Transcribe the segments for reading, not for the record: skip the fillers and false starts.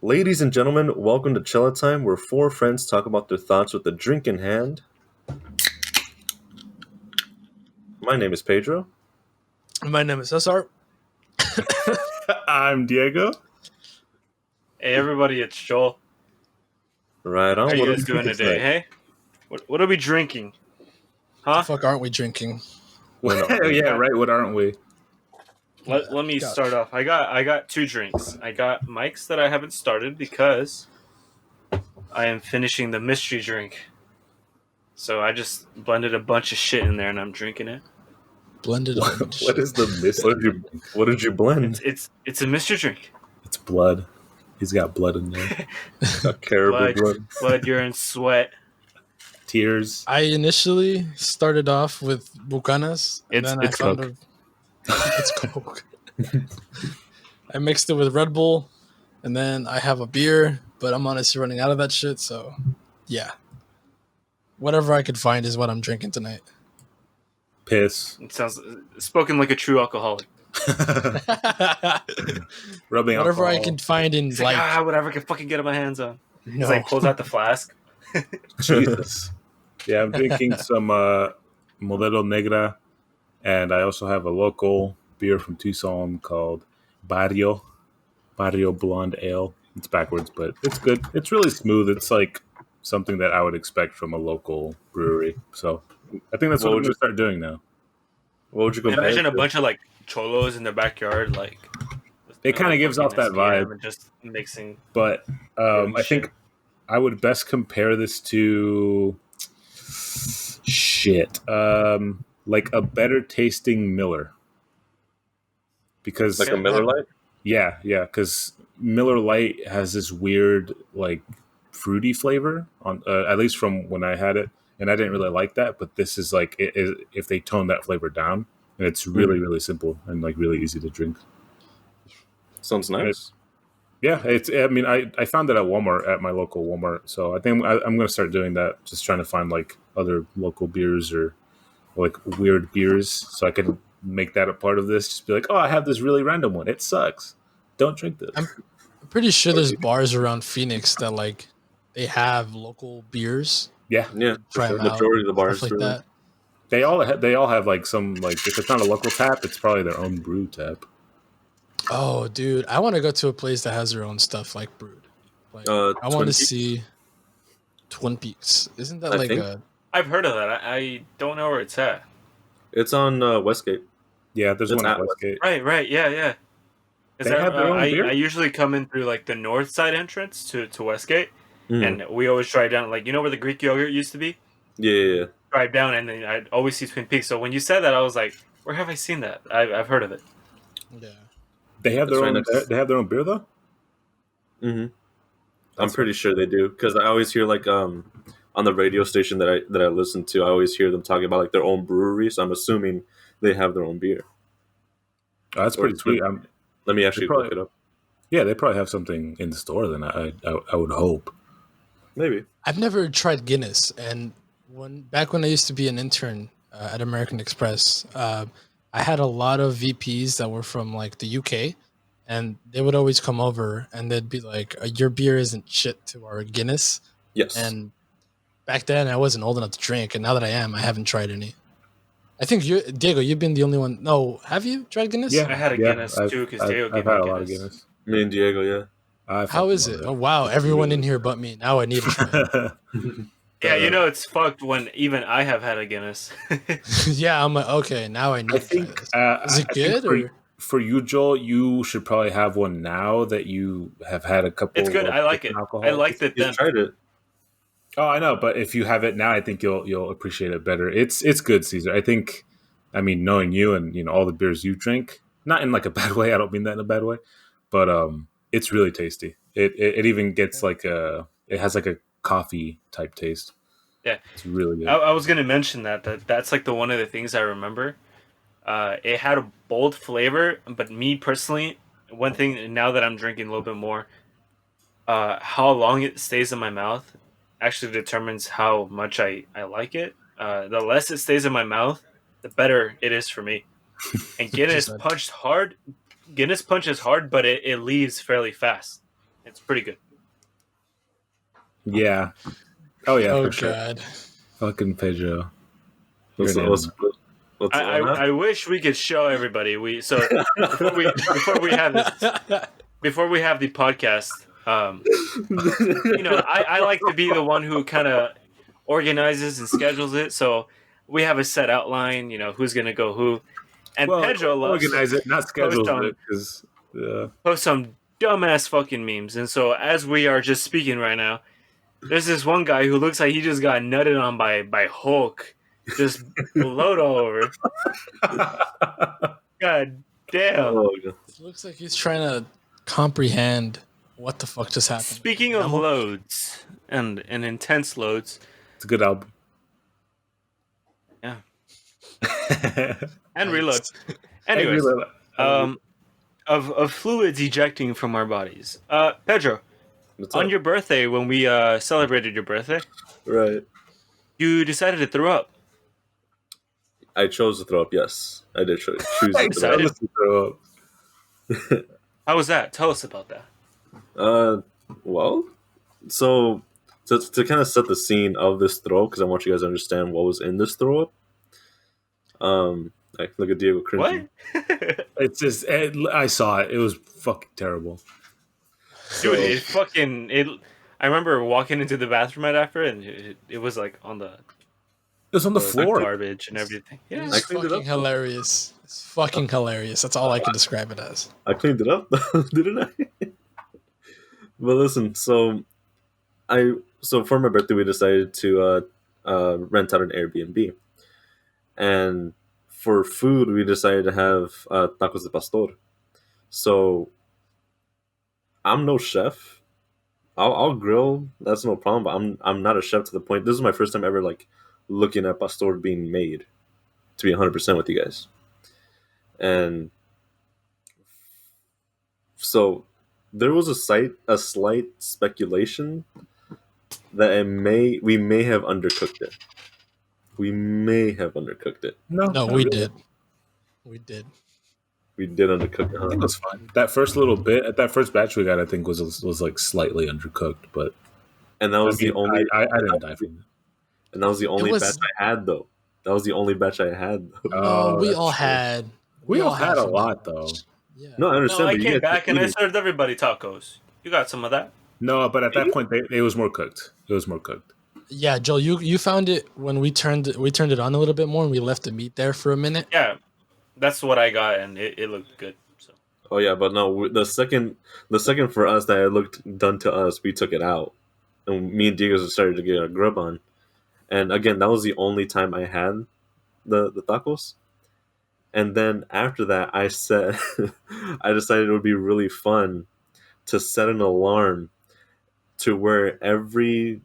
Ladies and gentlemen, welcome to Chela Time, where four friends talk about their thoughts with a drink in hand. My name is Pedro. My name is Cesar. I'm Diego. Hey everybody, it's Joel. Right on. How are What you are guys we doing drinking today? tonight? Hey, what are we drinking? Huh? The fuck aren't we drinking? Yeah, right. What aren't we? Let me God. start off. I got two drinks. I got Mike's that I haven't started because I am finishing the mystery drink. So I just blended a bunch of shit in there and I'm drinking it. Blended What, orange. what is the mystery? What did you blend? It's a mystery drink. It's blood. He's got blood in there. Got caribou blood. Blood, urine, sweat. Tears. I initially started off with Bucanas, and then It's I found Coke. it's Coke. I mixed it with Red Bull, and then I have a beer, but I'm honestly running out of that shit, so yeah. Whatever I could find is what I'm drinking tonight. Piss. It sounds spoken like a true alcoholic. Rubbing Whatever I alcohol. can find in It's like, whatever I can fucking get my hands on. no. He's like pulls out the flask. Jesus. Yeah, I'm drinking some Modelo Negra, and I also have a local beer from Tucson called Barrio Blonde Ale. It's backwards, but it's good. It's really smooth. It's like something that I would expect from a local brewery. So I think that's what I'm going to start doing now. What would you compare Imagine it a to? bunch of like cholos in their backyard, like It kinda gives off that vibe. and just mixing. But I shit. think I would best compare this to like a better tasting Miller, because Like a Miller Lite? yeah, because Miller Lite has this weird like fruity flavor on at least from when I had it, and I didn't really like that. But this is like if they tone that flavor down, and it's really simple and like really easy to drink. Sounds nice. Yeah, it's. I mean, I found it at Walmart, at my local Walmart. So I think I'm going to start doing that. Just trying to find like other local beers or like weird beers, so I can make that a part of this. Just be like, oh, I have this really random one. It sucks. Don't drink this. I'm pretty sure there's bars around Phoenix that like they have local beers. Yeah, Yeah, Try for them sure. out, Majority of the bars stuff like do. that. they all have like some like if it's not a local tap, it's probably their own brew tap. Oh, dude, I want to go to a place that has their own stuff like brewed. Like, I want Twin to Peaks? see Twin Peaks. Isn't that I like think. a? I've heard of that. I don't know where it's at. It's on Westgate. Yeah, there's It's one at at Westgate. Right. Yeah. Is They that, have their own beer? I usually come in through like the north side entrance to Westgate, Mm. and we always drive down. Like, you know where the Greek yogurt used to be? Yeah. Drive down, and then I'd always see Twin Peaks. So when you said that, I was like, where have I seen that? I've heard of it. Yeah. They have That's their right own. next- They have their own beer though. Mm-hmm. I'm pretty sure they do because I always hear like on the radio station that I listen to, I always hear them talking about like their own brewery. So I'm assuming they have their own beer. Oh, that's Or pretty it's sweet. good. Let me actually probably- look it up. Yeah, they probably have something in the store. Then I would hope. Maybe. I've never tried Guinness, and back when I used to be an intern at American Express, I had a lot of VPs that were from like the UK, and they would always come over and they'd be like, "Your beer isn't shit to our Guinness." Yes. And back then, I wasn't old enough to drink, and now that I am, I haven't tried any. I think Diego, you've been the only one. No, have you tried Guinness? Yeah, I had a Guinness, too, 'cause Diego I've gave had me a lot of Guinness. Guinness. Me and Diego, yeah. I How is fucking it? love Oh wow, everyone in really here good. but me. Now I need to try. Yeah, you know it's fucked when even I have had a Guinness. Yeah, I'm like, okay, now I need I to try think this. Is it I think good or? for you, Joel, you should probably have one now that you have had a couple. It's good. of I like it. different alcohols. I liked it You then. tried it. Oh, I know, but if you have it now, I think you'll appreciate it better. It's good, Caesar. I think, I mean, knowing you and all the beers you drink, not in like a bad way. I don't mean that in a bad way, but it's really tasty. It even gets like it has like a coffee type taste. Yeah. It's really good. I was gonna mention that's like the one of the things I remember. It had a bold flavor, but me personally, one thing now that I'm drinking a little bit more, how long it stays in my mouth actually determines how much I like it. The less it stays in my mouth, the better it is for me. And Guinness 100%. punched hard. Guinness punches hard, but it leaves fairly fast. It's pretty good. Yeah. Oh yeah, Oh for sure. god. Fucking Pedro. What's, You're an what's, animal. what's, I wish we could show everybody. Before we have this before we have the podcast, I like to be the one who kind of organizes and schedules it. So we have a set outline. Who's gonna go who, and Well, Pedro loves organize it, not schedule some- it, because post some dumbass fucking memes. And so as we are just speaking right now, there's this one guy who looks like he just got nutted on by Hulk, just blowed all over. God damn. oh, God. It looks like he's trying to comprehend what the fuck just happened. Speaking of loads and intense loads, it's a good album. yeah, and reload. Anyways, of fluids ejecting from our bodies. Pedro, What's on up? your birthday, when we celebrated your birthday, Right. you decided to throw up. I chose to throw up. Yes, I did choose I to throw up. chose to throw up. How was that? Tell us about that. Well, so to kind of set the scene of this throw, because I want you guys to understand what was in this throw up. I look at Diego cringing. What? It's just I saw it. It was fucking terrible. Dude, I remember walking into the bathroom right after, and it was like on the It was on the floor. garbage and everything. Yeah, It's cleaned it fucking up. hilarious. It's fucking hilarious. That's all I can describe it as. I cleaned it up, didn't I? But listen, so for my birthday we decided to rent out an Airbnb, and for food we decided to have tacos de pastor. So I'm no chef. I'll grill. That's no problem. But I'm not a chef to the point. This is my first time ever like looking at pastor being made. To be 100% with you guys, and so there was a slight speculation that we may have undercooked it. We may have undercooked it. No, No, not we really. did. We did. We did undercook it. I think it Huh? was fine. That first little bit, at that first batch we got, I think was like slightly undercooked, but And that was I mean, the only. I didn't die from it. And that was the only was- batch I had, though. That was the only batch I had. Though. Oh, we that's all true. had. We all had a from lot that. though. Yeah. No, I no, understand. I but you came guys back were and I eating. served everybody tacos. You got some of that? No, but at that point it was more cooked. It was more cooked. Yeah, Joel, you found it when we turned it on a little bit more and we left the meat there for a minute. Yeah, that's what I got, and it looked good. So Oh yeah, but no. The second for us that it looked done to us, we took it out, and me and Diego started to get a grub on. And again, that was the only time I had the tacos. And then after that, I said, I decided it would be really fun to set an alarm to where every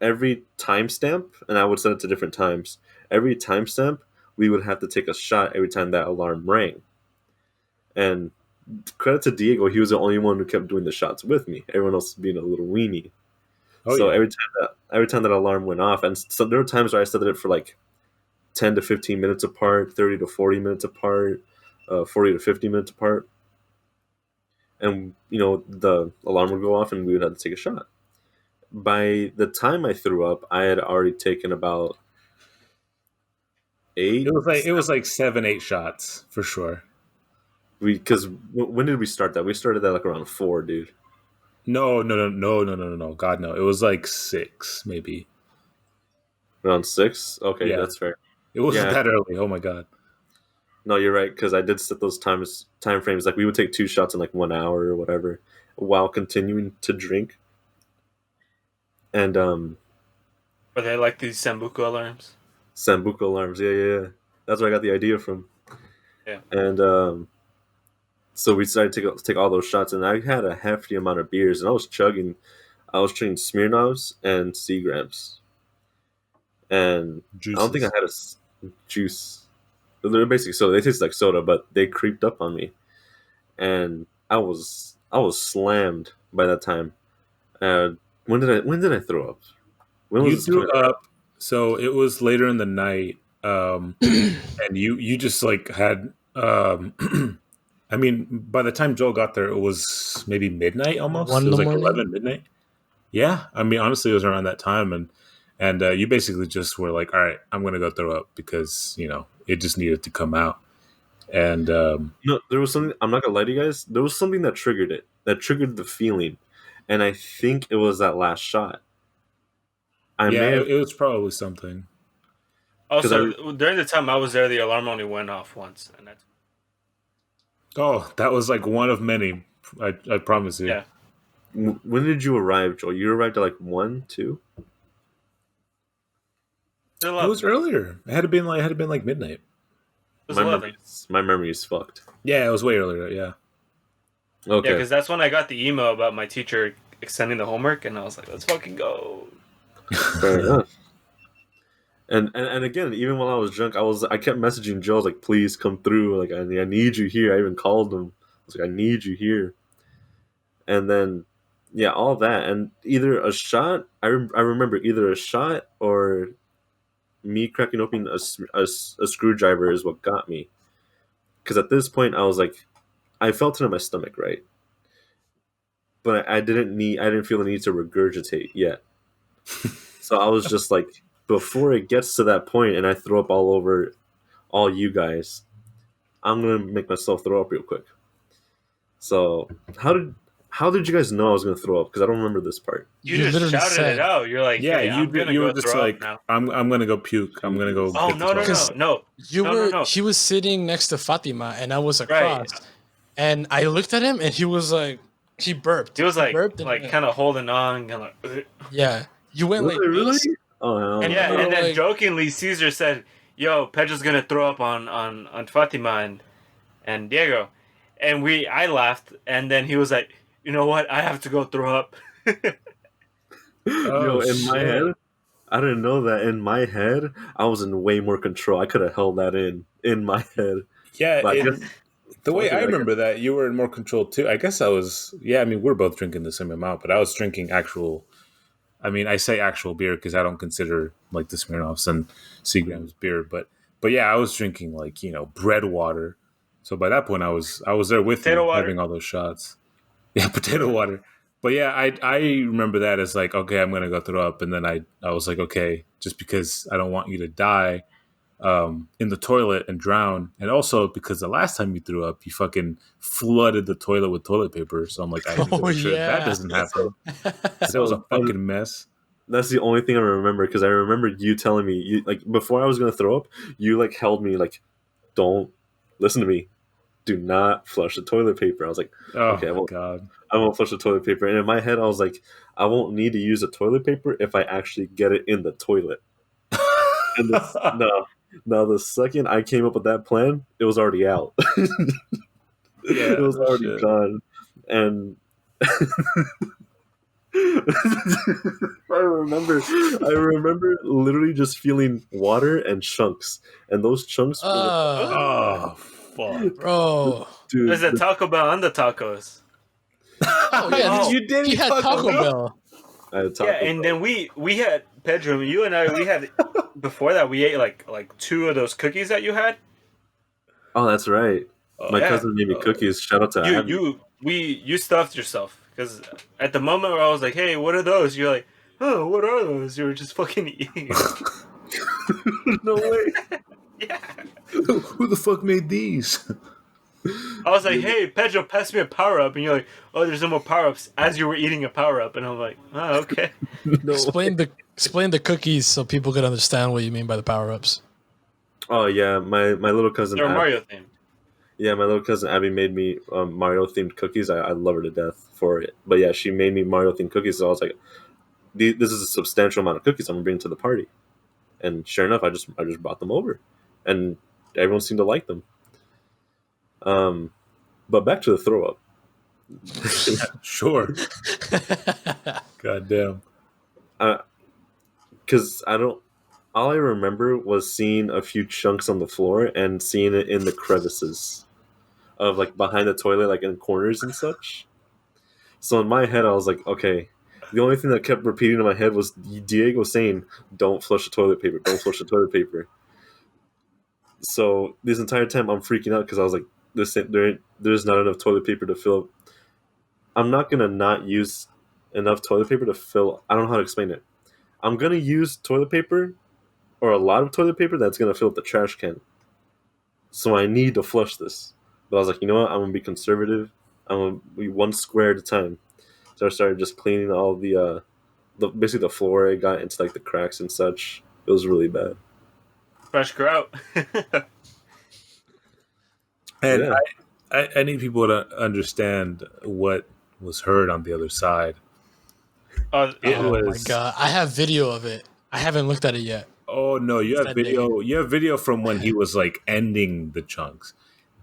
timestamp, and I would set it to different times. Every timestamp, we would have to take a shot every time that alarm rang. And credit to Diego, he was the only one who kept doing the shots with me. Everyone else was being a little weenie. Oh, So yeah. every time that alarm went off, and so there were times where I set it for like 10 to 15 minutes apart, 30 to 40 minutes apart, 40 to 50 minutes apart. And, the alarm would go off and we would have to take a shot. By the time I threw up, I had already taken about 8. It was like 7-8 shots for sure. Because when did we start that? We started that like around 4, dude. No. God no. It was like 6 maybe. Around 6? Okay, Yeah. that's fair. It wasn't Yeah. that early. Oh my god. No, you're right, because I did set those time frames. Like we would take 2 shots in like 1 hour or whatever, while continuing to drink. And were they like these Sambuco alarms? Sambuca alarms, yeah. That's where I got the idea from. Yeah. And so we decided to take all those shots, and I had a hefty amount of beers, and I was chugging Smirnoffs and Seagrams, and Juices. I don't think I had juice. They're basically soda. They taste like soda, but they creeped up on me, and I was slammed by that time. When did I throw up? When You this threw coming out? up, so it was later in the night, and you just like had I mean, by the time Joel got there, it was maybe midnight almost. One It in was the like morning. 11 midnight. Yeah, I mean, honestly, it was around that time, and you basically just were like, "All right, I'm gonna go throw up," because it just needed to come out. And No, there was something. I'm not gonna lie to you guys. There was something that triggered it. That triggered the feeling, and I think it was that last shot. I yeah, may have it was probably something. because I Also, during the time I was there, the alarm only went off once, and that's Oh, that was like one of many. I promise you. yeah. when did you arrive, Joel? You arrived at like 1, 2. Still It up. was earlier. It had been like midnight. It was My 11. memory is fucked. Yeah, it was way earlier. Yeah. Yeah, Okay, because that's when I got the email about my teacher extending the homework, and I was like, "Let's fucking go." fair enough. And again, even while I was drunk, I kept messaging Joe. I was like, "Please come through. Like, I need you here." I even called him. I was like, "I need you here." And then, yeah, all that, and either a shot. I remember either a shot or me cracking open a screwdriver is what got me. Because at this point, I was like, I felt it in my stomach, right? But I didn't feel the need to regurgitate yet. So I was just like, before it gets to that point and I throw up all over all you guys, I'm gonna make myself throw up real quick. So how did you guys know I was gonna throw up? Because I don't remember this part. You You just literally shouted said, it out. You're like, Yeah, "Hey, I'm gonna you were go just throw up like, now." I'm gonna go puke. I'm gonna go. Oh get no, no, this no, water. you no, no, were. no. He was sitting next to Fatima, and I was Right. across. And I looked at him, and he was like, he burped. He was like, burped, and kind of holding on, and like, "Ugh." yeah, you went Was like I really? this, Oh hell and no. Yeah, you were and then like, jokingly, Caesar said, "Yo, Pedro's gonna throw up on Fatima and Diego," and I laughed, and then he was like, "You know what? I have to go throw up." Oh Yo, in my shit! head, I didn't know that. In my head, I was in way more control. I could have held that in my head. Yeah, But I guess the way fuck it, I I guess remember that, you were in more control too. I guess I was. Yeah, I mean, we're both drinking the same amount, but I was drinking actual. I mean, I say actual beer because I don't consider like the Smirnoffs and Seagram's beer, but yeah, I was drinking like bread water. So by that point, I was there with Potato you water. having all those shots. Yeah, potato water. But yeah, I remember that as like, okay, I'm gonna go throw up, and then I was like, okay, just because I don't want you to die in the toilet and drown, and also because the last time you threw up, you fucking flooded the toilet with toilet paper. So I'm like, I need to oh make sure that yeah. doesn't happen. 'Cause that was a so. And fucking mess. that's the only thing I remember because I remember you telling me you like before I was gonna throw up, you like held me like, don't listen to me. Do not flush the toilet paper. I was like, Oh okay, my god. I won't flush the toilet paper. And in my head, I was like, I won't need to use the toilet paper if I actually get it in the toilet. And this, no, now the second I came up with that plan, it was already out. Yeah, It was no already shit. gone. And I remember literally just feeling water and chunks. And those chunks were the Oh fuck. bro. There's dude. a Taco Bell on the tacos. Oh yeah, Oh. You did he eat had Taco Bell. I had Yeah, Taco and Bell. then we had Pedro, you and I, we had before that we ate like two of those cookies that you had. Oh, that's right. My Yeah. cousin made me cookies. Shout out to Abby. You stuffed yourself because at the moment where I was like, "Hey, what are those?" You're like, "Oh, what are those?" You were just fucking eating. No way. Yeah. Who the fuck made these? I was like, "Hey, Pedro, pass me a power up," and you're like, "Oh, there's no more power ups." As you were eating a power up, and I'm like, "Oh, okay." No Explain the cookies so people could understand what you mean by the power ups. Oh yeah, my little cousin. They're Abby, Mario themed. yeah, my little cousin Abby made me Mario themed cookies. I love her to death for it. But yeah, she made me Mario themed cookies. So I was like, this is a substantial amount of cookies I'm gonna bring to the party. And sure enough, I just brought them over, and everyone seemed to like them. But back to the throw up. Sure. God damn. Because I don't. All I remember was seeing a few chunks on the floor and seeing it in the crevices of like behind the toilet, like in corners and such. So in my head, I was like, okay. The only thing that kept repeating in my head was Diego saying, "Don't flush the toilet paper. Don't flush the toilet paper." So this entire time, I'm freaking out because I was like, there's not enough toilet paper to fill. I'm not gonna not use enough toilet paper to fill. I don't know how to explain it. I'm gonna use toilet paper or a lot of toilet paper that's gonna fill up the trash can. So I need to flush this. But I was like, you know what? I'm gonna be conservative. I'm gonna be one square at a time. So I started just cleaning all basically the floor. It got into like the cracks and such. It was really bad. Fresh grout. And Yeah. I need people to understand what was heard on the other side. It Oh my was. god, I have video of it. I haven't looked at it yet. Oh no, you have That video. You have video from when he was like ending the chunks.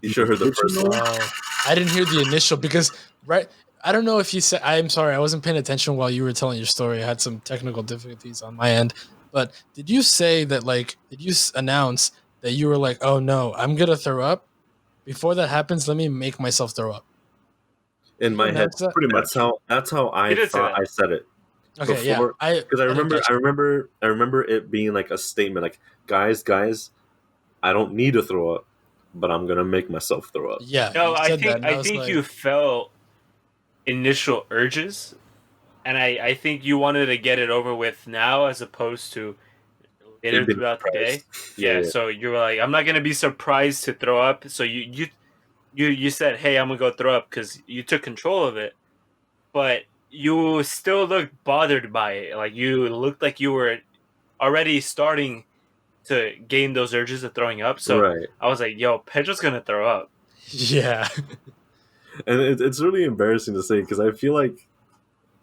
You should have heard the first one. Oh, I didn't hear the initial because right. I don't know if you said. I'm sorry, I wasn't paying attention while you were telling your story. I had some technical difficulties on my end. But did you say that like? Did you announce that you were like, "Oh no, I'm gonna throw up"? Before that happens, let me make myself throw up. In my head, Announce that? Pretty much. that's how I He did say thought that. I said it. Okay, yeah. Before, because I didn't catch it. remember it being like a statement, like guys, I don't need to throw up, but I'm gonna make myself throw up. Yeah, No, you I said that, think and I was think like, you felt initial urges, and I think you wanted to get it over with now as opposed to later It'd be throughout the day. surprised. Yeah, Yeah. so you were like, I'm not gonna be surprised to throw up. So you said, hey, I'm gonna go throw up because you took control of it, but you still looked bothered by it. Like you looked like you were already starting to gain those urges of throwing up. So Right. I was like, yo, Pedro's gonna throw up. yeah. And it's really embarrassing to say because I feel like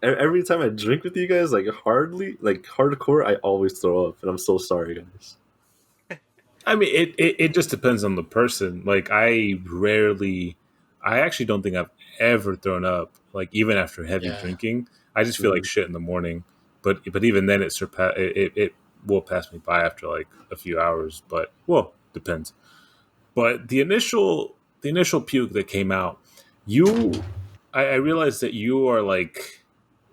every time I drink with you guys, like hardcore, I always throw up, and I'm so sorry, guys. I mean, it just depends on the person. Like, I actually don't think I've ever thrown up. Like, even after heavy Yeah. drinking, I just feel like shit in the morning. But even then, it will pass me by after like a few hours. But well, depends. But the initial puke that came out, I realized that you are like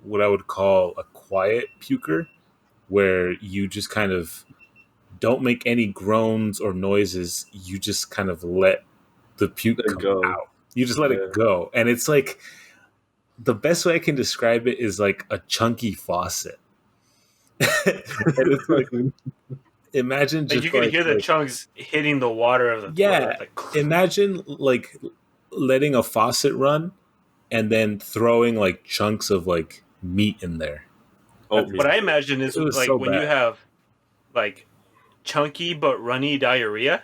what I would call a quiet puker, where you just kind of don't make any groans or noises. You just kind of let the puke Let it come go. out. You just let Yeah. it go. And it's like the best way I can describe it is like a chunky faucet. And it's like imagine Like just you can hear the like chunks hitting the water of the yeah, toilet. Like, imagine like letting a faucet run and then throwing like chunks of like meat in there. what I imagine is It was like so when you bad. have like chunky but runny diarrhea,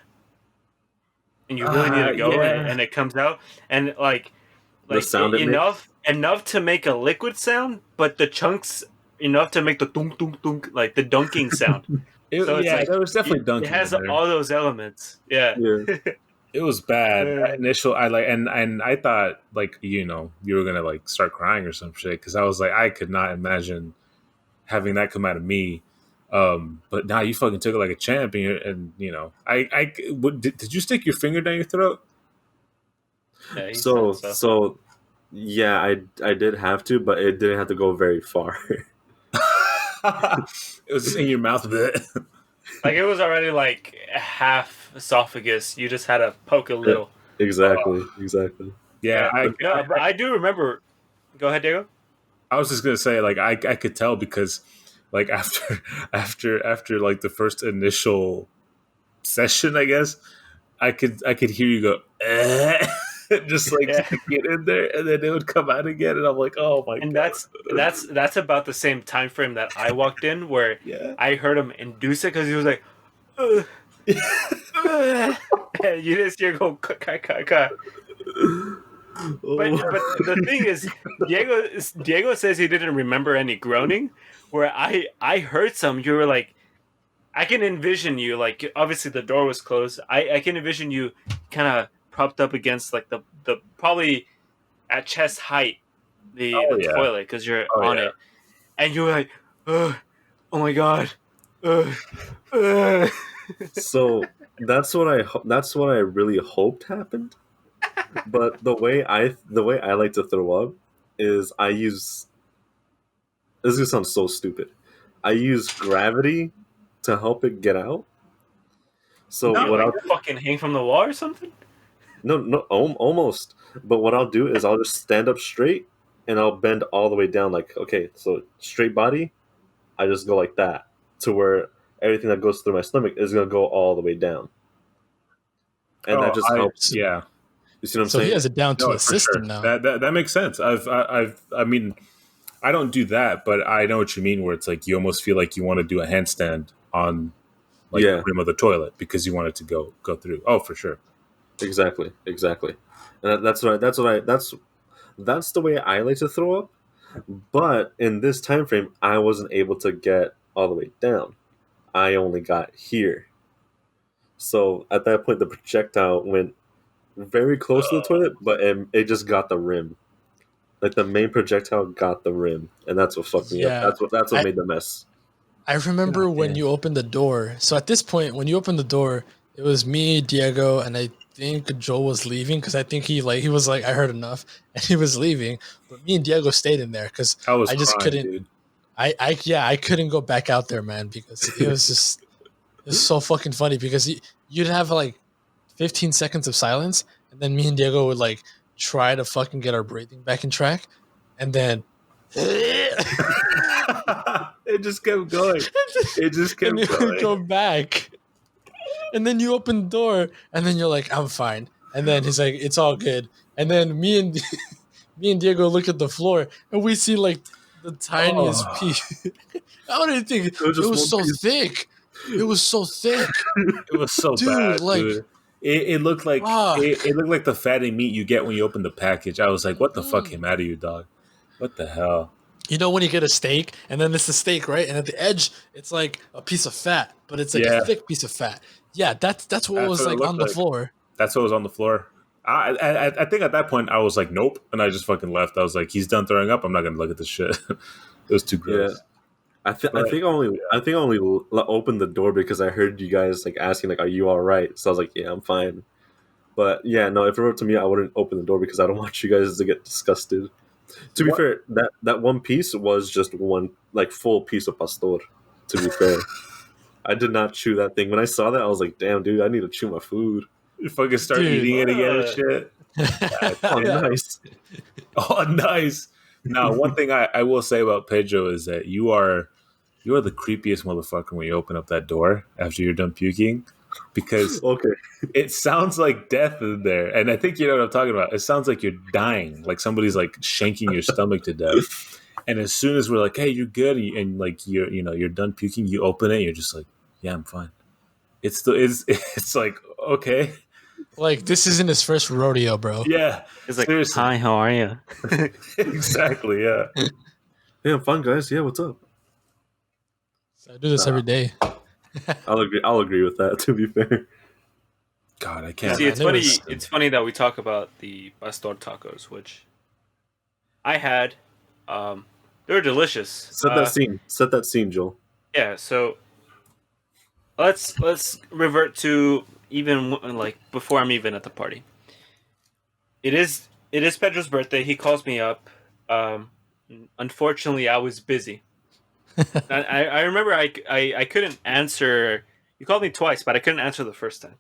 and you really need to go, Yeah. and it comes out, and The sound it makes. enough to make a liquid sound, but the chunks enough to make the dunk dunk dunk, like the dunking sound. So it's like There was definitely it dunking has in there. all those elements. Yeah. Yeah. It was bad. That Uh, initial, I like, and I thought like you were gonna like start crying or some shit because I was like I could not imagine having that come out of me. But now you fucking took it like a champ, and did you stick your finger down your throat? yeah, he So said so. so yeah, I did have to, but it didn't have to go very far. It was just in your mouth a bit. Like it was already like half esophagus. You just had to poke a little. Exactly. Yeah, No, but I do remember. Go ahead, Diego. I was just gonna say, like, I could tell because, like, after like the first initial session, I guess I could hear you go, just like Yeah. get in there, and then it would come out again, and I'm like, oh my And god, that's about the same time frame that I walked in, where yeah. I heard him induce it because he was like, "Ugh, ugh." And you just hear go ka. But the thing is, Diego says he didn't remember any groaning. Where I heard some. You were like, I can envision you like obviously the door was closed. I can envision you kind of propped up against like the probably at chest height Oh, the yeah. toilet because you're Oh, on yeah. it, and you were like, ugh, oh my god, ugh, ugh. So that's what I really hoped happened. But the way I like to throw up is I use. This is gonna sound so stupid. I use gravity to help it get out. So No, what Like I'll fucking hang from the wall or something. No, no, almost. But what I'll do is I'll just stand up straight and I'll bend all the way down. Like, okay, so straight body, I just go like that to where everything that goes through my stomach is gonna go all the way down, and that Oh, just helps. So, yeah. You see what I'm so he saying? has it down to No, a for system sure. now. That makes sense. I mean, I don't do that, but I know what you mean. Where it's like you almost feel like you want to do a handstand on like the Yeah, rim of the toilet because you want it to go through. Oh, for sure. exactly, exactly. And that's the way I like to throw up. But in this time frame, I wasn't able to get all the way down. I only got here. So at that point, the projectile went very close to the toilet, but it just got the rim. Like the main projectile got the rim, and that's what fucked me up. Yeah. That's what I, made the mess. I remember God when damn. you opened the door. So at this point, when you opened the door, it was me, Diego, and I think Joel was leaving because I think he was like, I heard enough, and he was leaving. But me and Diego stayed in there because I was I just crying, couldn't. dude. I couldn't go back out there, man, because it was so fucking funny because you'd have like 15 seconds of silence, and then me and Diego would like try to fucking get our breathing back in track, and then. It just kept going. It just and kept you would going. go back, and then you open the door, and then you're like, "I'm fine," and then he's like, "It's all good," and then me and Diego look at the floor, and we see like the tiniest Oh, piece. How did you think It was it just was one so piece. thick? It was so thick, it was so dude. bad, Like, dude. It looked like fuck. it looked like the fatty meat you get when you open the package. I was like, "What the fuck Mhm. came out of you, dog? What the hell?" You know when you get a steak, and then it's the steak, right? And at the edge, it's like a piece of fat, but it's like a Yeah, thick piece of fat. Yeah, that's what that's was what it like on looked the like. floor. That's what was on the floor. I think at that point I was like, "Nope," and I just fucking left. I was like, "He's done throwing up. I'm not gonna look at this shit." It was too Yeah, gross. I But think I only opened the door because I heard you guys like asking like, "Are you all right?" So I was like, "Yeah, I'm fine." But yeah, no, if it were up to me, I wouldn't open the door because I don't want you guys to get disgusted. To be what? fair, that one piece was just one like full piece of pastor. To be fair, I did not chew that thing. When I saw that, I was like, "Damn, dude, I need to chew my food." You fucking start Dude. eating it again and What? shit. God Oh, damn. nice. Oh, nice. Now, one thing I will say about Pedro is that you are the creepiest motherfucker when you open up that door after you're done puking, because Okay. it sounds like death in there, and I think you know what I'm talking about. It sounds like you're dying, like somebody's like shanking your stomach to death. And as soon as we're like, "Hey, you're good," and like you're done puking, you open it, and you're just like, "Yeah, I'm fine." It's the it's like okay, Like this isn't his first rodeo, bro. yeah, It's like, seriously, hi, how are you? exactly, yeah. Yeah, I'm fine, guys. Yeah, what's up? I do this every Nah, day. I'll agree. I'll agree with that. To be fair. God, I Yeah, can't. See, man, it's it funny. was. It's funny that we talk about the pastor tacos, which I had. They were delicious. Set that scene. Set that scene, Joel. Yeah. So let's revert to even like before I'm even at the party. It is Pedro's birthday. He calls me up. Um, Unfortunately, I was busy. I remember I couldn't answer. You called me twice, but I couldn't answer the first time.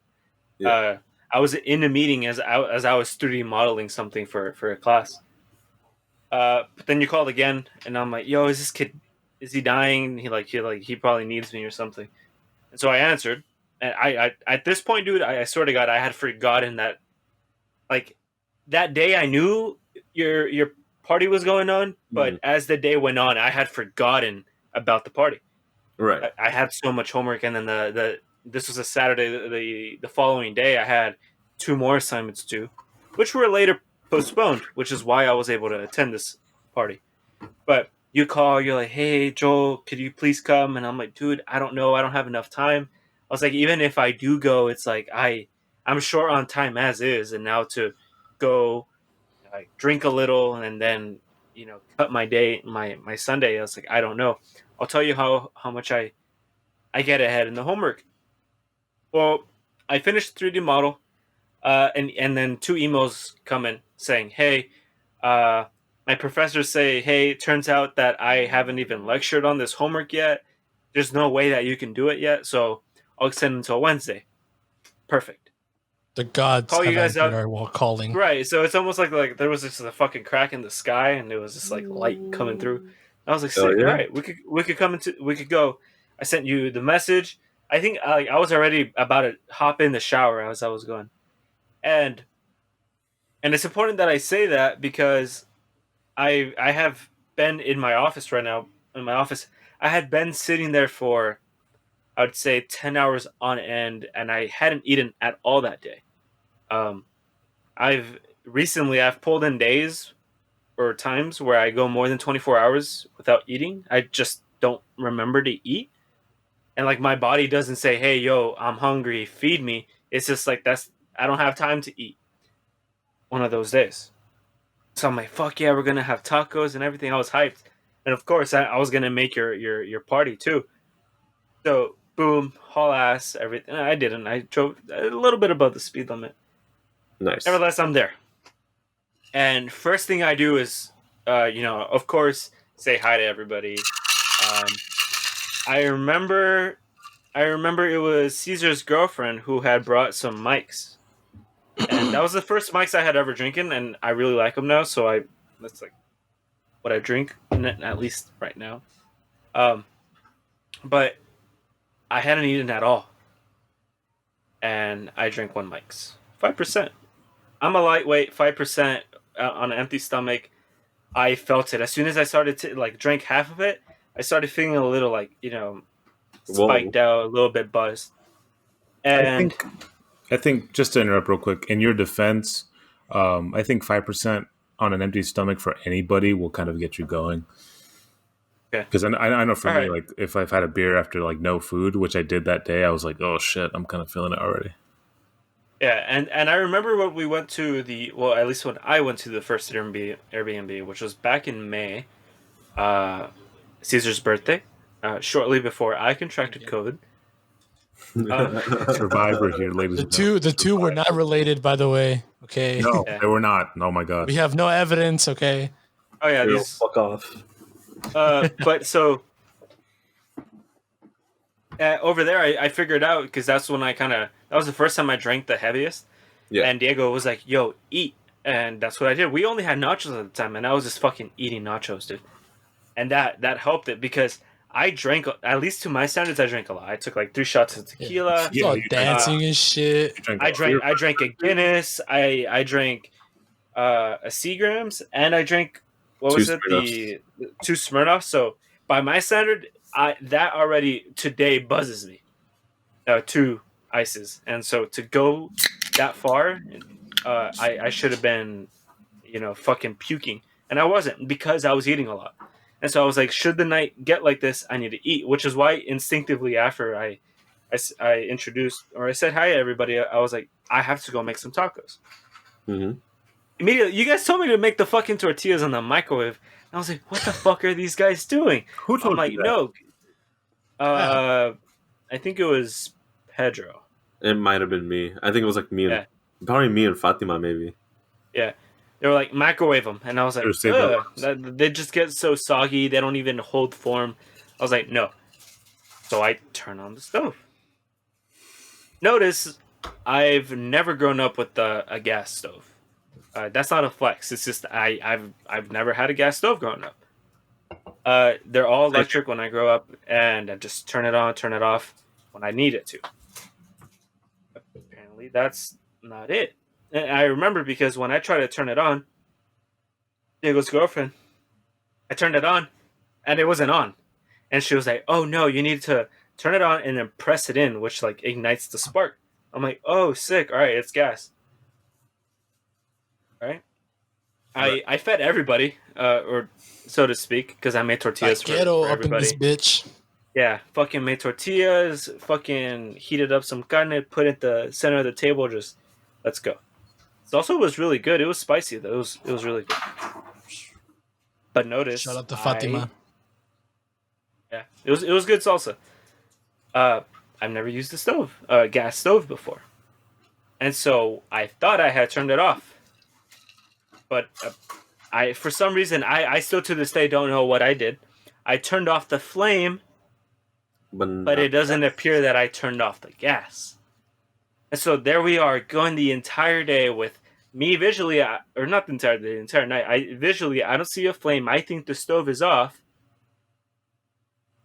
Yeah. Uh, I was in a meeting as I was 3D modeling something for a class. But then you called again, and I'm like, "Yo, is this kid? Is he dying? He probably needs me or something." And so I answered, and I at this point, dude, I swear to God, I had forgotten that like that day I knew your party was going on, but Mhm. as the day went on, I had forgotten about the party. Right. I had so much homework, and then the this was a Saturday. The following day, I had two more assignments due, which were later postponed, which is why I was able to attend this party. But you call, you're like, "Hey, Joel, could you please come?" And I'm like, "Dude, I don't know. I don't have enough time." I was like, "Even if I do go, it's like I'm short on time as is, and now to go like drink a little and then cut my day my Sunday." I was like, "I don't know. I'll tell you how much I get ahead in the homework." Well, I finished the 3D model, and then two emails come in saying, "Hey, uh, my professors say, hey, it turns out that I haven't even lectured on this homework yet. There's no way that you can do it yet, so I'll extend until Wednesday." Perfect. The gods call have you guys answered out. our while calling. Right, so it's almost like there was just a fucking crack in the sky, and there was just like light coming through. I was like, Hell sick. yeah. All right, we could go. I sent you the message. I think I was already about to hop in the shower as I was going, and it's important that I say that because I have been in my office right now. In my office, I had been sitting there for, I would say, 10 hours on end, and I hadn't eaten at all that day. Um, I've pulled in days or times where I go more than 24 hours without eating. I just don't remember to eat. And like my body doesn't say, "Hey, yo, I'm hungry, feed me." It's just like I don't have time to eat one of those days. So I'm like, "Fuck yeah, we're going to have tacos and everything." I was hyped. And of course, I was going to make your party too. So, boom, haul ass, everything. I didn't. I drove a little bit above the speed limit. Nice. Nevertheless, I'm there. And first thing I do is, of course, say hi to everybody. I remember it was Caesar's girlfriend who had brought some mics, and that was the first mics I had ever drinking, and I really like them now. So that's like what I drink, at least right now. But I hadn't eaten at all, and I drank one mics, 5%. I'm a lightweight, 5% on an empty stomach. I felt it as soon as I started to drank half of it. I started feeling a little spiked out, a little bit buzzed. And I think just to interrupt real quick, in your defense, I think 5% on an empty stomach for anybody will kind of get you going. Okay. Because I know for All me, right. like if I've had a beer after like no food, which I did that day, I was like, oh shit, I'm kind of feeling it already. Yeah, and I remember when we went to at least when I went to the first Airbnb, which was back in May, Caesar's birthday, shortly before I contracted COVID. Survivor here, ladies and gentlemen. The two were not related, by the way. Okay. No, Yeah. they were not. Oh my god. We have no evidence. Okay. Oh yeah, Yo, these. fuck off. But so over there, I figured out because that's when that was the first time I drank the heaviest. Yeah. And Diego was like, "Yo, eat," and that's what I did. We only had nachos at the time, and I was just fucking eating nachos, dude. And that helped it because I drank, at least to my standards, I drank a lot. I took like 3 shots of tequila. It's all dancing and shit. I drank a Guinness. I drank a Seagrams, and I drank the 2 Smirnoffs. So by my standard, that already today buzzes me. 2 ices, and so to go that far, I should have been, fucking puking, and I wasn't because I was eating a lot. And so I was like, should the night get like this, I need to eat, which is why instinctively after I introduced or I said hi to everybody, I was like, I have to go make some tacos. Mm-hmm. Immediately, you guys told me to make the fucking tortillas in the microwave. And I was like, what the fuck are these guys doing? Who told I'm like, you that? no. I think it was Pedro. It might have been me. I think it was like me and probably me and Fatima, maybe. Yeah. They were like, microwave them. And I was like, they just get so soggy. They don't even hold form. I was like, no. So I turn on the stove. Notice, I've never grown up with a gas stove. That's not a flex. It's just I've never had a gas stove growing up. They're all electric when I grow up, and I just turn it on, turn it off when I need it to. Apparently, that's not it. And I remember because when I tried to turn it on, Diego's girlfriend, I turned it on, and it wasn't on. And she was like, "Oh no, you need to turn it on and then press it in, which like ignites the spark." I'm like, "Oh, sick! All right, it's gas." All right. I fed everybody, or so to speak, because I made tortillas for up everybody. in this bitch. Yeah, fucking made tortillas, fucking heated up some carne, put it at the center of the table, just let's go. It also was really good. It was spicy though. It was really good. But notice, Shout out to Fatima. Yeah, it was good salsa. I've never used a gas stove before, and so I thought I had turned it off. But for some reason, I still to this day don't know what I did. I turned off the flame, but it doesn't appear that I turned off the gas. And so there we are going the entire day with me visually, or not the entire night. I don't see a flame. I think the stove is off,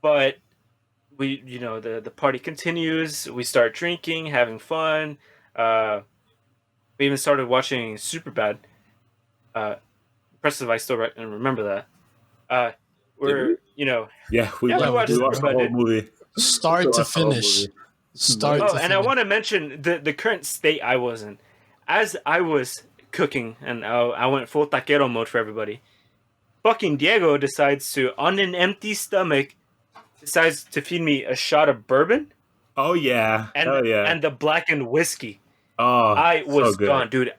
but the party continues. We start drinking, having fun. We even started watching Superbad. Impressive, I still remember that. Did we? Yeah, we Yeah, we watched, watched we watched the Superbad, whole dude. movie. Start to Watched the whole finish. movie. Start Nice. to And I finish. want to mention the current state I was in. As I was cooking, and I went full taquero mode for everybody. Fucking Diego decides to, on an empty stomach, decides to feed me a shot of bourbon Oh yeah, and hell yeah. and the blackened whiskey. Oh, I so was good, gone, dude.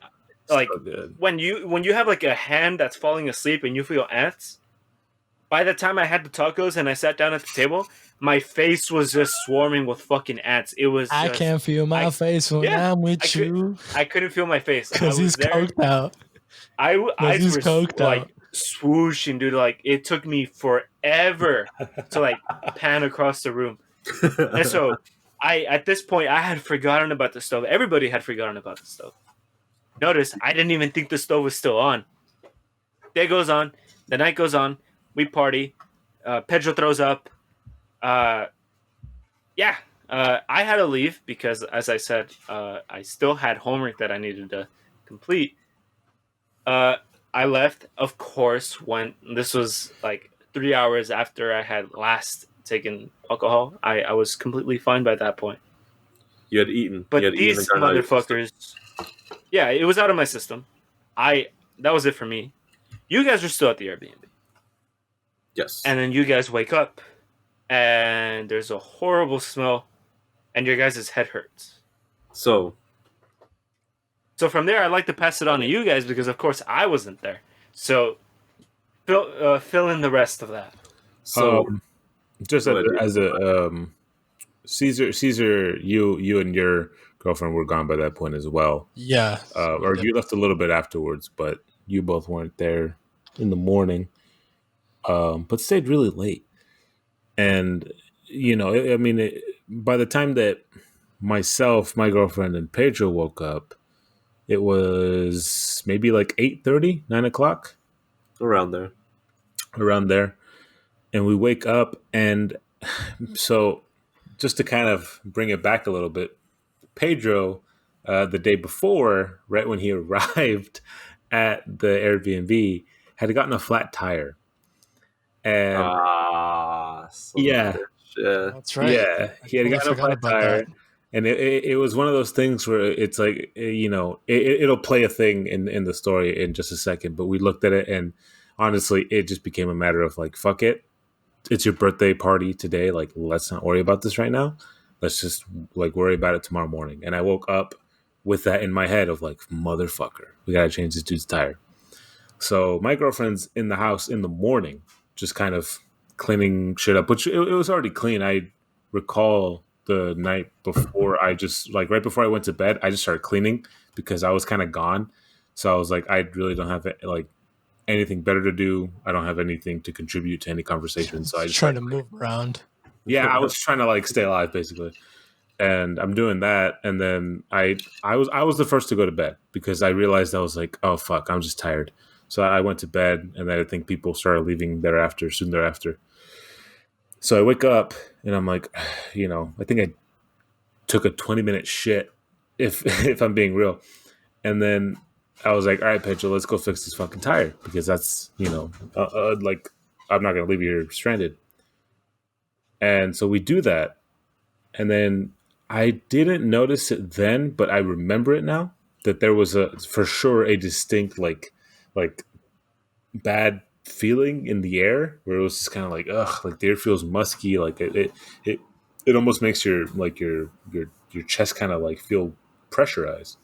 Like so good. when you have like a hand that's falling asleep and you feel ants. By the time I had the tacos and I sat down at the table, my face was just swarming with fucking ants. It was I just can't feel my I face when yeah, I'm with I could you I couldn't feel my face. I because was he's there. coked out. Eyes he's were coked like out. swooshing, dude. Like it took me forever to like pan across the room. And so at this point I had forgotten about the stove. Everybody had forgotten about the stove. Notice I didn't even think the stove was still on. Day goes on, the night goes on, we party. Pedro throws up. Uh, yeah, I had to leave because, as I said, I still had homework that I needed to complete. Uh, I left, of course, when this was like 3 hours after I had last taken alcohol. I was completely fine by that point. You had eaten. But You had eaten and these gotten out of your system. motherfuckers, yeah, it was out of my system. That was it for me. You guys are still at the Airbnb. Yes. And then you guys wake up and there's a horrible smell and your guys' head hurts. So from there, I'd like to pass it on to you guys because, of course, I wasn't there. So fill in the rest of that. so Just Go ahead, dude. as a Caesar, you and your girlfriend were gone by that point as well. Yeah. Or you left a little bit afterwards, but you both weren't there in the morning. But stayed really late. And, by the time that myself, my girlfriend, and Pedro woke up, it was maybe like 8:30, 9 o'clock, around there. around there. And we wake up, and so just to kind of bring it back a little bit, Pedro, the day before, right when he arrived at the Airbnb, had gotten a flat tire. And yeah, Yeah. That's right. yeah, he had Totally gotten a forgot flat about tire. that. And it was one of those things where it's like, it'll play a thing in the story in just a second. But we looked at it, and honestly, it just became a matter of like, fuck it. It's your birthday party today. Like, let's not worry about this right now. Let's just like worry about it tomorrow morning. And I woke up with that in my head of like, motherfucker, we got to change this dude's tire. So my girlfriend's in the house in the morning, just kind of cleaning shit up, which it was already clean. I recall the night before, I just like right before I went to bed, I just started cleaning because I was kind of gone. So I was like, I really don't have like anything better to do. I don't have anything to contribute to any conversation. So I just trying to move around. yeah, I was trying to like stay alive basically. And I'm doing that, and then I was the first to go to bed because I realized I was like, oh fuck, I'm just tired. So I went to bed, and then I think people started leaving soon thereafter. So I wake up, and I'm like, I think I took a 20-minute shit, if if I'm being real. And then I was like, all right, Pedro, let's go fix this fucking tire because that's like I'm not gonna leave you here stranded. And so we do that, and then I didn't notice it then, but I remember it now that there was for sure a distinct like bad feeling in the air where it was just kind of like, ugh, like the air feels musky, like it almost makes your like your chest kind of like feel pressurized.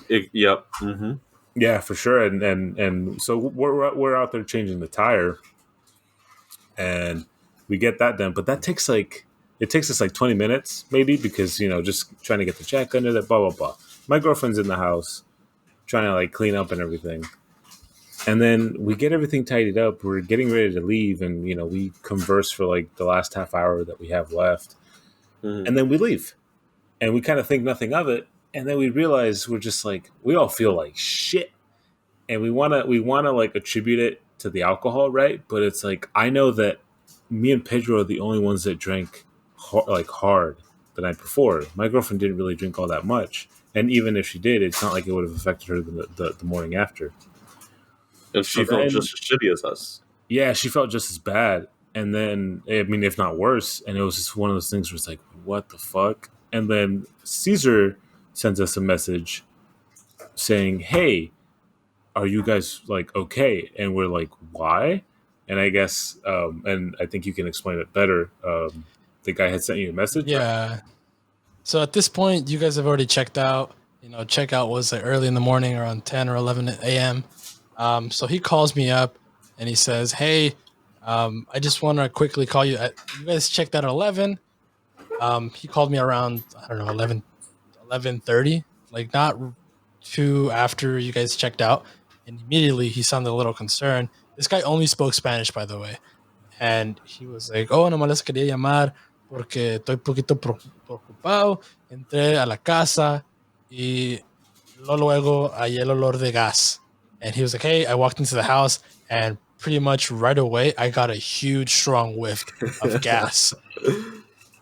Yep. Mm-hmm. Yeah, for sure. And so we're out there changing the tire, and we get that done, but that takes us like 20 minutes maybe because just trying to get the jack under that, blah blah blah. My girlfriend's in the house trying to like clean up and everything. And then we get everything tidied up. We're getting ready to leave, and we converse for like the last half hour that we have left, Mm-hmm. and then we leave. And we kind of think nothing of it. And then we realize we're just like, we all feel like shit. And we wanna like attribute it to the alcohol, right? But it's like, I know that me and Pedro are the only ones that drank like hard the night before. My girlfriend didn't really drink all that much. And even if she did, it's not like it would have affected her the morning after. And she So felt then- just as shitty as us. Yeah, she felt just as bad. And then, I mean, if not worse. And it was just one of those things where it's like, what the fuck? And then Caesar sends us a message saying, hey, are you guys like okay? And we're like, why? And I guess, and I think you can explain it better. The guy had sent you a message. Yeah. So at this point, you guys have already checked out. You know, checkout was like early in the morning, around 10 or 11 a.m. So he calls me up and he says, "Hey, I just want to quickly call you. You guys checked out at 11." He called me around, I don't know, 11:30, like not too after you guys checked out. And immediately he sounded a little concerned. This guy only spoke Spanish, by the way. And he was like, oh, nomás les quería llamar porque estoy un poquito preocupado. Entré a la casa y luego hallé el olor de gas. And he was like, hey, I walked into the house and pretty much right away, I got a huge, strong whiff of gas.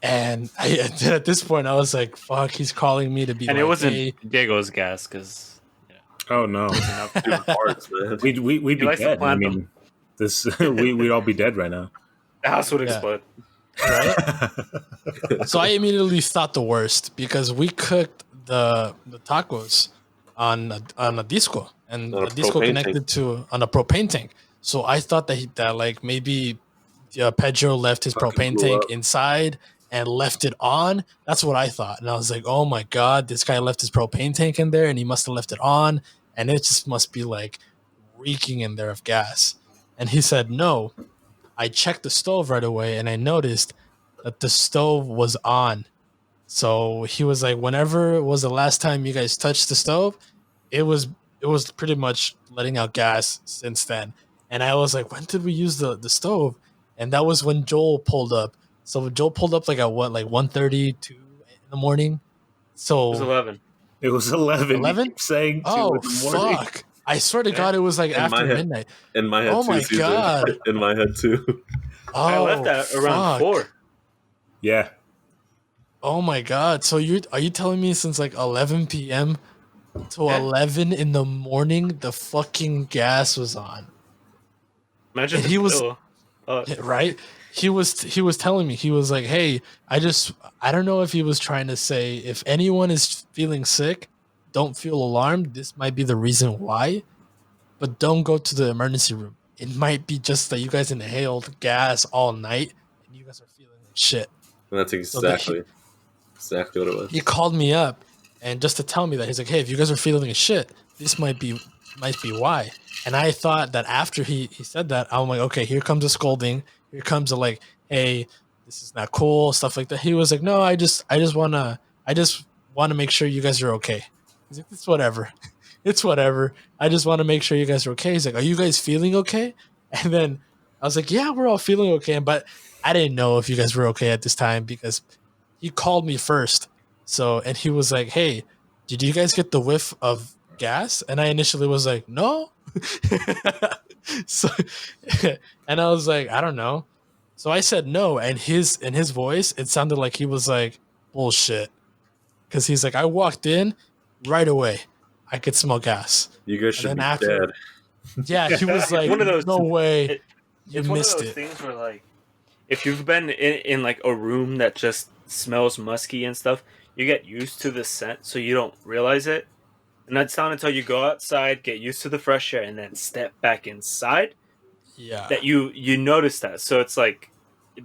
And at this point, I was like, fuck, he's calling me to be And like, it wasn't hey. Diego's gas because Oh no, Dude, hearts, man. we'd be likes to dead. I plant mean, this we'd all be dead right now. the house would Yeah. explode. Right? So I immediately thought the worst because we cooked the tacos on a disco, and On a the disco propane connected to on a propane tank. So I thought that like maybe Pedro left his Fucking propane blew tank up. inside and left it on. That's what I thought, and I was like, oh my god, this guy left his propane tank in there, and he must have left it on, and it just must be like reeking in there of gas. And he said no. I checked the stove right away and I noticed that the stove was on. So he was like, whenever was the last time you guys touched the stove, it was pretty much letting out gas since then. And I was like, when did we use the stove? And that was when Joel pulled up. So Joel pulled up like at what, like 1:32 in the morning. It So was 11. It was 11. 11? You keep saying 2 oh in the morning. fuck. I swear to Yeah. God, it was like In my after head. midnight. In my head Oh too, my Caesar. God. In my head too. Oh, I left at around fuck. 4. Yeah. Oh my god! So are you telling me since like 11 p.m. to Yeah. 11 in the morning the fucking gas was on, Imagine And the he was- bill. right? He was telling me, he was like, "Hey, I don't know if he was trying to say if anyone is feeling sick, don't feel alarmed. This might be the reason why, but don't go to the emergency room. It might be just that you guys inhaled gas all night and you guys are feeling like shit." And that's exactly what it was. He called me up and just to tell me that he's like, hey, if you guys are feeling like shit, this might be why. And I thought that after he said that, I'm like, okay, here comes a scolding. Here comes a like, hey, this is not cool, stuff like that. He was like, no, I just wanna make sure you guys are okay. He's like, it's whatever. It's whatever. I just want to make sure you guys are okay. He's like, are you guys feeling okay? And then I was like, yeah, we're all feeling okay. But I didn't know if you guys were okay at this time because he called me first. So, and he was like, hey, did you guys get the whiff of gas? And I initially was like, no. So, and I was like, I don't know. So I said no. And in his voice, it sounded like he was like, bullshit. Because he's like, I walked in right away. I could smell gas. You guys should And be then after- dead. Yeah, he was like, One of those- no way. it- You It's one of missed those it. things where, like, if you've been in like a room that just smells musky and stuff, you get used to the scent, so you don't realize it. And that's not until you go outside, get used to the fresh air, and then step back inside Yeah. that you notice that. So it's like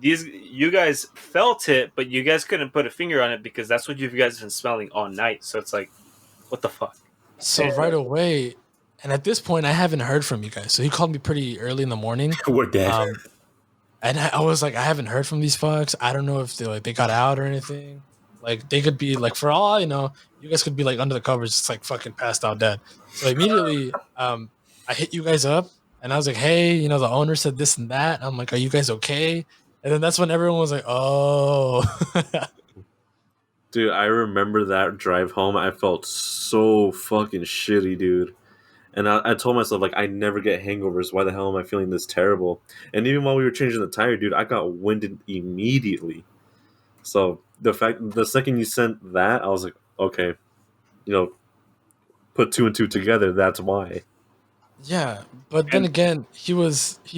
you guys felt it, but you guys couldn't put a finger on it because that's what you guys been smelling all night. So it's like, what the fuck? So right away, and at this point, I haven't heard from you guys. So he called me pretty early in the morning. We're dead. And I was like, I haven't heard from these fucks. I don't know if they got out or anything. Like they could be like, for all I know, you guys could be like under the covers, just like fucking passed out dead. So immediately, I hit you guys up and I was like, hey, the owner said this and that. I'm like, are you guys okay? And then that's when everyone was like, oh. Dude, I remember that drive home. I felt so fucking shitty, dude. And I told myself, like, I never get hangovers. Why the hell am I feeling this terrible? And even while we were changing the tire, dude, I got winded immediately. So the second you sent that, I was like, okay, you know, put two and two together. That's why. Yeah, but then And again, he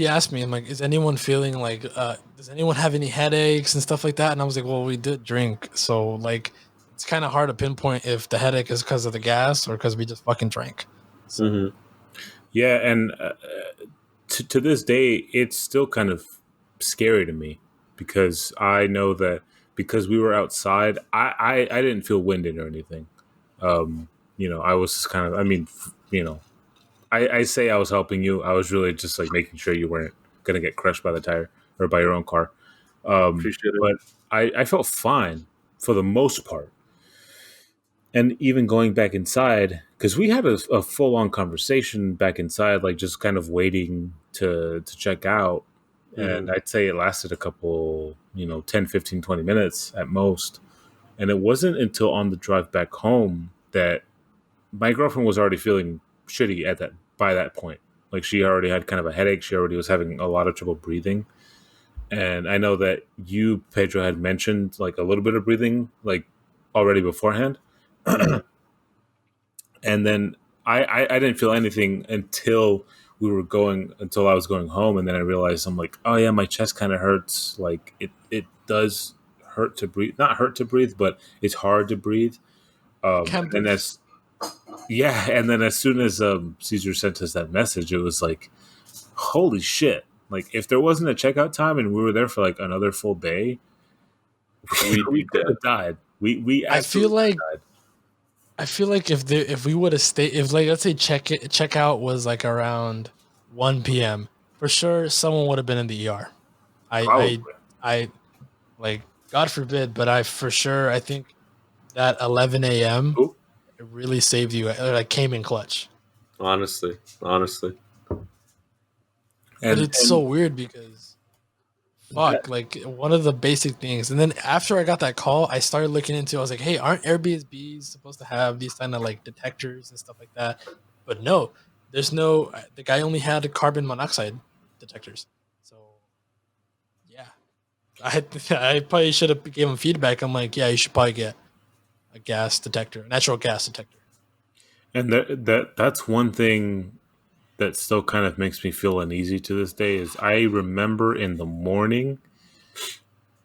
asked me, I'm like, is anyone feeling like does anyone have any headaches and stuff like that? And I was like, well, we did drink, so like it's kind of hard to pinpoint if the headache is because of the gas or because we just fucking drank. So Mm-hmm. yeah, and to this day, it's still kind of scary to me because I know that because we were outside, I didn't feel winded or anything. I was just kind of, I mean, I say I was helping you. I was really just like making sure you weren't going to get crushed by the tire or by your own car. Appreciate it. But I felt fine for the most part. And even going back inside, because we had a full on conversation back inside, like just kind of waiting to check out. Mm-hmm. And I'd say it lasted a couple, 10, 15, 20 minutes at most. And it wasn't until on the drive back home that my girlfriend was already feeling shitty by that point. Like she already had kind of a headache. She already was having a lot of trouble breathing. And I know that you, Pedro, had mentioned like a little bit of breathing, like already beforehand. Mm-hmm. And then I didn't feel anything until until I was going home. And then I realized I'm like, oh yeah, my chest kind of hurts. Like it does hurt to breathe, not hurt to breathe, but it's hard to breathe. can't And breathe. and then as soon as Caesar sent us that message, it was like, holy shit. Like if there wasn't a checkout time and we were there for like another full day, We'd we be could dead. have died. We I feel absolutely like died. if we would have stayed, if like let's say checkout was like around 1 p.m. for sure someone would have been in the ER. Probably. I like God forbid, but I think that 11 a.m. Ooh. it really saved you. Like came in clutch. Honestly. But And it's so weird because that, fuck, like one of the basic things. And then after I got that call, I started looking into. I was like, hey, aren't Airbnbs supposed to have these kind of like detectors and stuff like that? But no, there's no. The guy only had carbon monoxide detectors. So yeah, I I probably should have gave him feedback. I'm like, yeah, you should probably get a gas detector, a natural gas detector. and that's one thing that still kind of makes me feel uneasy to this day is I remember in the morning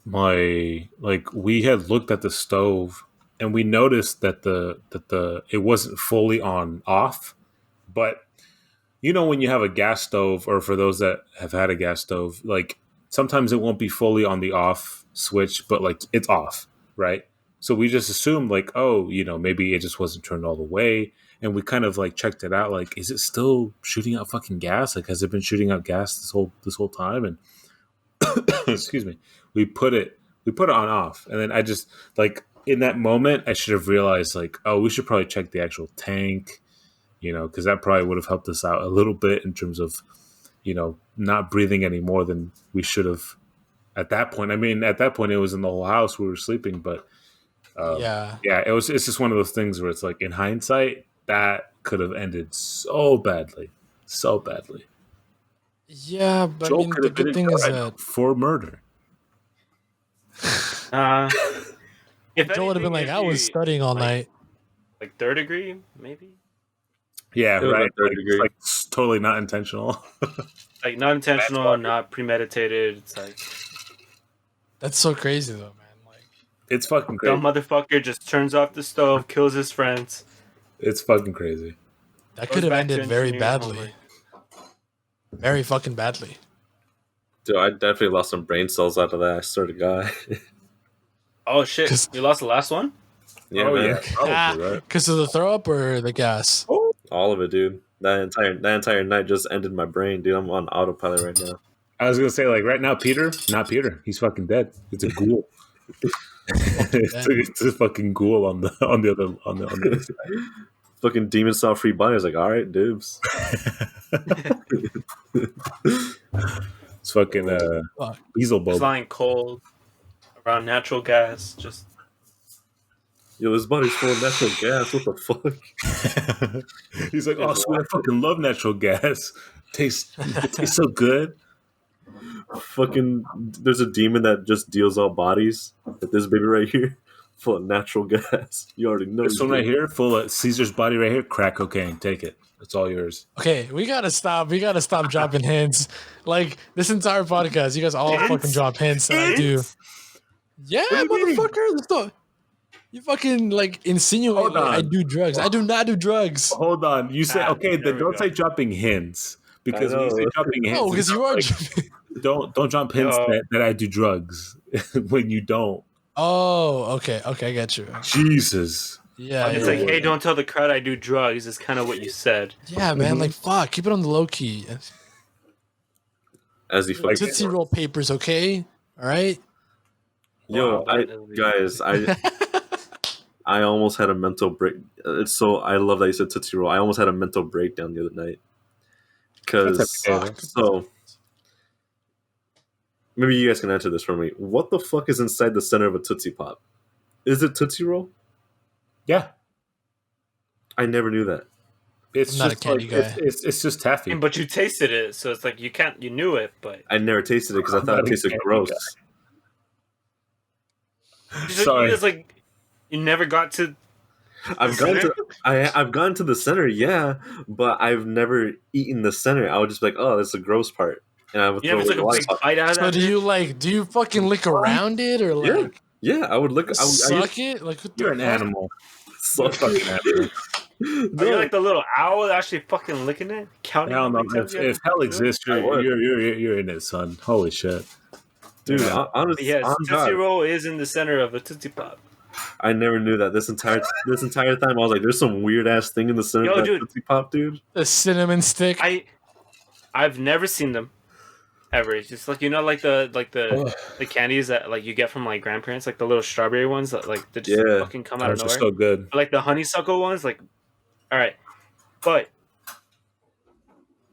we had looked at the stove and we noticed that the it wasn't fully on off, but when you have a gas stove, or for those that have had a gas stove, like sometimes it won't be fully on the off switch, but like it's off, right? So we just assumed like, oh, maybe it just wasn't turned all the way. And we kind of like checked it out, like, is it still shooting out fucking gas? Like, has it been shooting out gas this whole time? And excuse me, we put it on off, and then I just like in that moment I should have realized like, oh, we should probably check the actual tank, because that probably would have helped us out a little bit in terms of not breathing any more than we should have at that point. I mean, at that point it was in the whole house, we were sleeping, but Yeah, yeah, it's just one of those things where it's like in hindsight that could have ended so badly, so badly. yeah, but I Joel mean, could the have been good in thing jail is right now that for murder. Uh, if Joe would have been anything, like, I was studying all night. like third degree, maybe. Yeah, It was right. a third Like it's degree. like it's totally not intentional. Like not intentional, why. not premeditated. It's like That's so crazy though, man. Like, It's fucking dumb crazy. motherfucker just turns off the stove, kills his friends, It's fucking crazy. that goes could have back to ended very engineering badly. homework. Very fucking badly. Dude, I definitely lost some brain cells out of that. I swear to God. Oh shit! 'Cause- You lost the last one. Yeah, Oh man. yeah, probably right. Because of the throw up or the gas? All of it, dude. That entire night just ended my brain, dude. I'm on autopilot right now. I was gonna say like right now, Peter, not Peter. He's fucking dead. It's a ghoul. it's a fucking ghoul on the other side. Fucking demon style free body. I was like, all right, dibs. It's fucking Fuck. Beelzebub. Just lying cold around natural gas. Just Yo, this body's full of natural gas. What the fuck? He's like, You oh, guys sweet, I watch fucking love natural gas. It tastes so good. fucking there's a demon that just deals out bodies. Like this baby right here, full of natural gas. You already know. This one right here, full of Caesar's body right here, crack cocaine. Take it. It's all yours. Okay, we gotta stop. We gotta stop dropping hints. Like this entire podcast, you guys all Hints? fucking drop hints. And I do. Hints? Yeah, What do you mean? motherfucker. Let's go. You fucking like insinuate Hold like I on. do drugs. I do not do drugs. Hold on. You say okay. There Then we don't go. say dropping hints because I when you say know. dropping hints, No, because you are. don't drop hints Yo. that I do drugs when you don't. Oh, okay, I get you. Jesus. Yeah, It's yeah, like, hey, don't tell the crowd I do drugs. Is kind of what you said. yeah, man. Like, fuck, keep it on the low key. As he fucking. Tootsie Roll papers, okay? All right. Yo, Wow, guys, I almost had a mental break. It's so I love that you said Tootsie Roll. I almost had a mental breakdown the other night because That's okay. so maybe you guys can answer this for me. What the fuck is inside the center of a Tootsie Pop? Is it Tootsie Roll? Yeah. I never knew that. It's I'm not just a candy like, guy. it's just taffy. But you tasted it, so it's like you knew it, but I never tasted it because I I'm thought not it a tasted candy gross. Sorry. It's like you never got to. I've gone to I've gone to the center, yeah, but I've never eaten the center. I would just be like, oh, that's the gross part, and I would You throw never away took the a big lollipop. bite out of So that. do you fucking lick around it or Yeah, like yeah, I would look. I suck it? Like what the You're an fuck? animal. You're a suck fucking animal. Are you like the little owl that actually fucking licking it, counting? I don't how know. many times you have If to hell do it? exists, I would. you're in it, son. Holy shit. dude. Yeah. Honestly, Yes, on Tootsie God, Roll is in the center of a Tootsie Pop. I never knew that. This entire time, I was like, "There's some weird ass thing in the center Yo, of that dude. Tootsie Pop, dude." The cinnamon stick. I've never seen them ever. It's just like like the candies that like you get from like grandparents, like the little strawberry ones that like they just Yeah. fucking come out of Those are nowhere. so good. Like the honeysuckle ones, like all right, but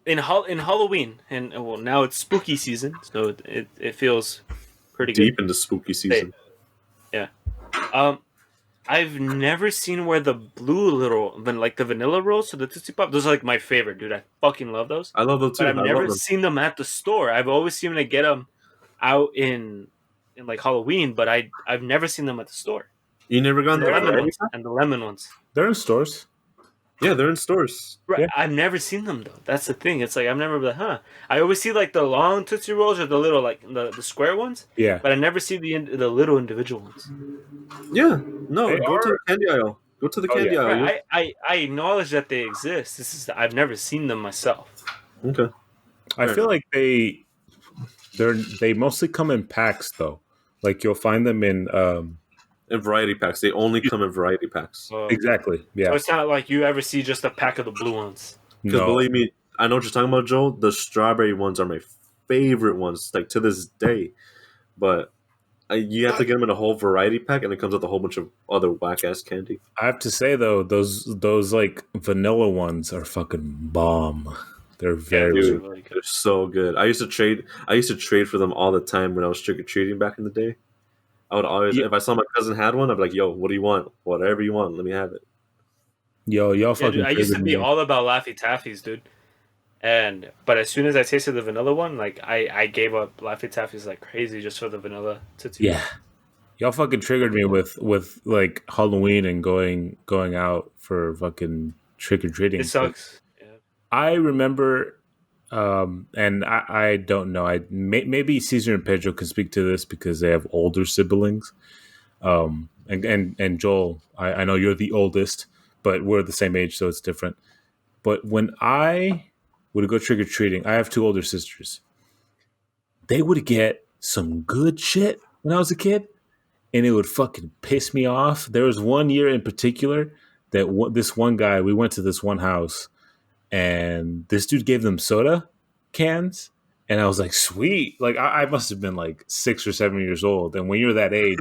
in Halloween and well now it's spooky season, so it feels pretty Deep into spooky season. good. I've never seen where the blue like the vanilla rolls, so the Tootsie Pop, those are like my favorite, dude. I fucking love those. I love them too. But I've I never love them. seen them at the store. I've always seen them to get them out in like Halloween, but I've never seen them at the store. You never gone And the there? lemon Right? ones. And the lemon ones. They're in stores. Yeah, they're in stores. Right. Yeah. I've never seen them though. That's the thing. It's like I've never been like, huh. I always see like the long Tootsie Rolls or the little like the square ones, Yeah. but I never see the little individual ones. Yeah, no, They go to are- the candy aisle. Go to the Oh, candy yeah. aisle. Right. I acknowledge that they exist. I've never seen them myself. Okay. I feel like they mostly come in packs though. Like you'll find them in In variety packs. They only come in variety packs. So, exactly. so Yeah. it's not like you ever see just a pack of the blue ones. Because No. believe me, I know what you're talking about, Joel. The strawberry ones are my favorite ones, like to this day. But you have to get them in a whole variety pack, and it comes with a whole bunch of other whack ass candy. I have to say though, those like vanilla ones are fucking bomb. They're very those are dude. really good. They're so good. I used to trade for them all the time when I was trick or treating back in the day. I would always, Yeah. if I saw my cousin had one, I'd be like, "Yo, what do you want? Whatever you want, let me have it." y'all Yeah, fucking dude, I used to triggered be me. all about Laffy Taffies, dude. But as soon as I tasted the vanilla one, like I gave up Laffy Taffies like crazy just for the vanilla Tootsie. Yeah. Y'all fucking triggered me with like Halloween and going out for fucking trick or treating. It sucks. Yeah. I remember, and I don't know. Maybe Caesar and Pedro can speak to this because they have older siblings. And Joel, I know you're the oldest, but we're the same age, so it's different. But when I would go trick or treating, I have two older sisters. They would get some good shit when I was a kid, and it would fucking piss me off. There was one year in particular that this one guy, we went to this one house, and this dude gave them soda cans, and I was like, sweet. Like I must have been like 6 or 7 years old, and when you're that age,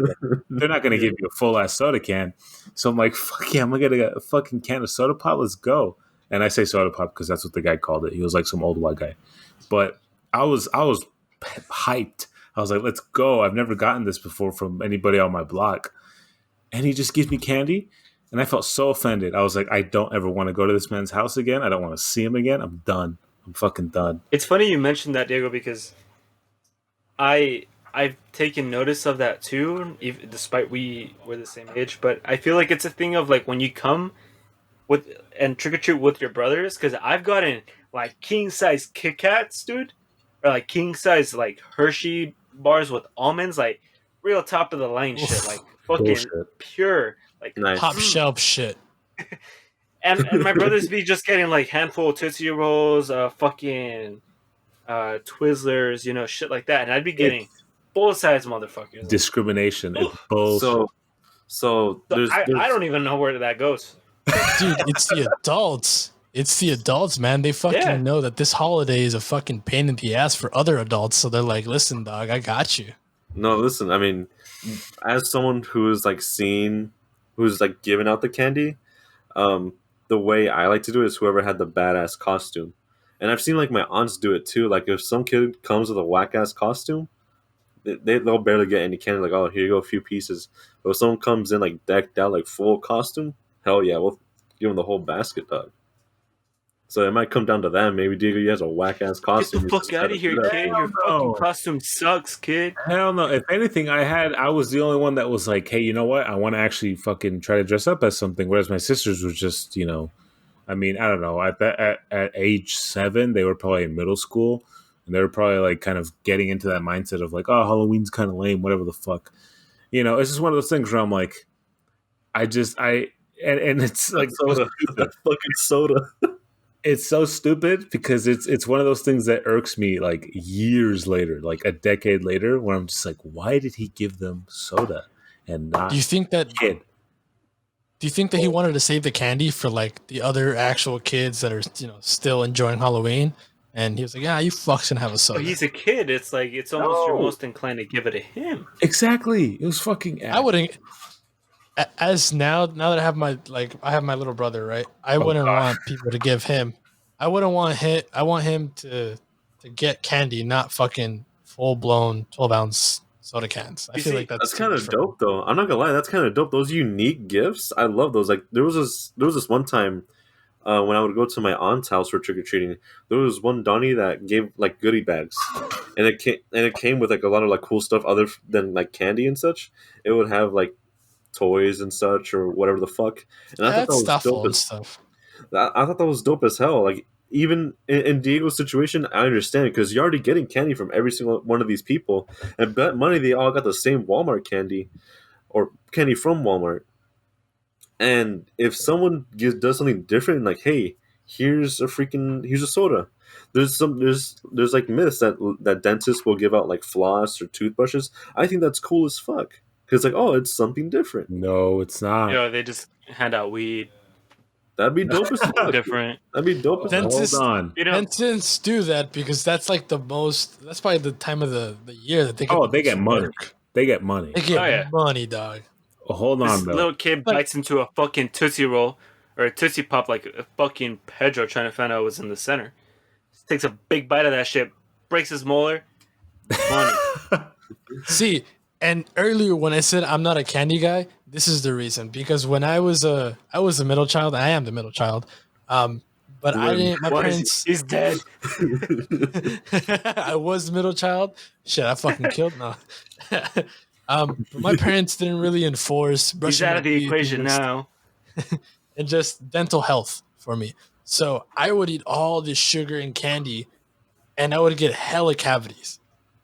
they're not gonna give you a full ass soda can. So I'm like, fuck yeah, I'm gonna get a fucking can of soda pop. Let's go. And I say soda pop because that's what the guy called it. He was like some old white guy, but I was hyped. I was like, let's go. I've never gotten this before from anybody on my block. and he just gives me candy. And I felt so offended. I was like, I don't ever want to go to this man's house again. I don't want to see him again. I'm done. I'm fucking done. It's funny you mentioned that, Diego, because I've taken notice of that too, even, despite we were the same age. But I feel like it's a thing of like when you come with and trick or treat with your brothers, because I've gotten like king size Kit Kats, dude, or like king size like Hershey bars with almonds, like real top of the line shit, like fucking Bullshit. pure, like Nice. Top shelf shit. and my brothers be just getting like handful of Tootsie Rolls, fucking Twizzlers, you know, shit like that, and I'd be getting full size motherfuckers. Discrimination. It's bullshit. So So there's I don't even know where that goes. Dude, it's the adults. It's the adults, man. They fucking Yeah. know that this holiday is a fucking pain in the ass for other adults. So they're like, listen, dog, I got you. no, listen. I mean, as someone who's like who's like giving out the candy, the way I like to do it is whoever had the badass costume, and I've seen like my aunts do it too. Like if some kid comes with a whack ass costume, they'll barely get any candy. Like, oh, here you go, a few pieces. But if someone comes in like decked out, like full costume, hell yeah, we'll give them the whole basket, dog. So it might come down to that. Maybe Diego has a whack ass Get costume. the fuck out of here, kid! Your fucking costume sucks, kid. Hell no. If anything, I was the only one that was like, hey, you know what? I want to actually fucking try to dress up as something. Whereas my sisters was just, I mean, I don't know. At age 7, they were probably in middle school, and they were probably like kind of getting into that mindset of like, oh, Halloween's kind of lame, whatever the fuck. It's just one of those things where I'm like, and it's like soda. That fucking soda. it's so stupid because it's one of those things that irks me like years later, like a decade later, where I'm just like, why did he give them soda and not Do you think that kid? Do you think that he wanted to save the candy for like the other actual kids that are, still enjoying Halloween? And he was like, "Yeah, you fucks can have a Oh, soda." he's a kid. It's like it's almost you're No. most inclined to give it to him. Exactly. It was fucking. I wouldn't. As now that I have my little brother, right? I wouldn't gosh. want people to give him. I wouldn't want him. I want him to get candy, not fucking full blown 12-ounce soda cans. I You feel see, like That's too kind much of for dope, though. I'm not gonna lie, that's kind of dope. Those unique gifts, I love those. Like there was this one time when I would go to my aunt's house for trick or treating. There was one Donnie that gave like goodie bags, and it came with like a lot of like cool stuff other than like candy and such. It would have like toys and such or whatever the fuck. And I thought that was stuff dope and as stuff. I thought that was dope as hell. Like even in Diego's situation, I understand because you're already getting candy from every single one of these people, and bet money they all got the same Walmart candy or candy from Walmart. And if someone does something different, like hey, here's a soda. There's like myths that dentists will give out like floss or toothbrushes. I think that's cool as fuck because like oh, it's something different. No, it's not. You know, they just hand out weed. That'd be dope as fuck. Different. That'd be dope as fuck. Dentists, Hold on. You know, dentists do that because that's like the most. That's probably the time of the year that they get. Oh, the they get most money. work. They get money. They get Oh, yeah. money, dog. Hold this on, though. little kid Like- bites into a fucking Tootsie Roll or a Tootsie Pop like a fucking Pedro trying to find out what's in the center. Just takes a big bite of that shit, breaks his molar. Money. See, and earlier when I said I'm not a candy guy, this is the reason. Because when I was a middle child, I am the middle child. But I didn't. My What is parents. he? He's dead. I was the middle child. Shit, I fucking killed no. But my parents didn't really enforce He's brushing out my of the teeth equation and just- now. and just dental health for me. So I would eat all this sugar and candy, and I would get hella cavities.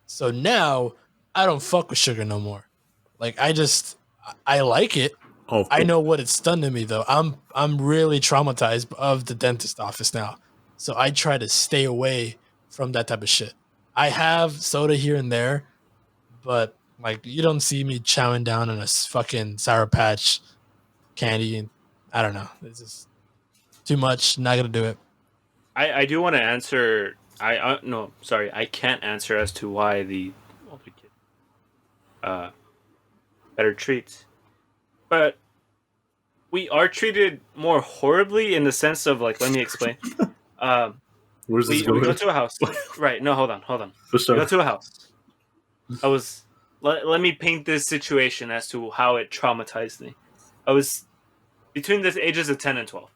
So now I don't fuck with sugar no more. Like I like it. Oh, I know what it's done to me though. I'm really traumatized of the dentist office now. So I try to stay away from that type of shit. I have soda here and there, but like you don't see me chowing down on a fucking Sour Patch candy, and I don't know. It's just too much. Not gonna do it. I do want to answer. No, sorry, I can't answer as to why the older kid better treats, but we are treated more horribly in the sense of like. Let me explain. Where's this We go going? to a house. Right? No, hold on. For We go sure. to a house. I was let me paint this situation as to how it traumatized me. I was between the ages of 10 and 12.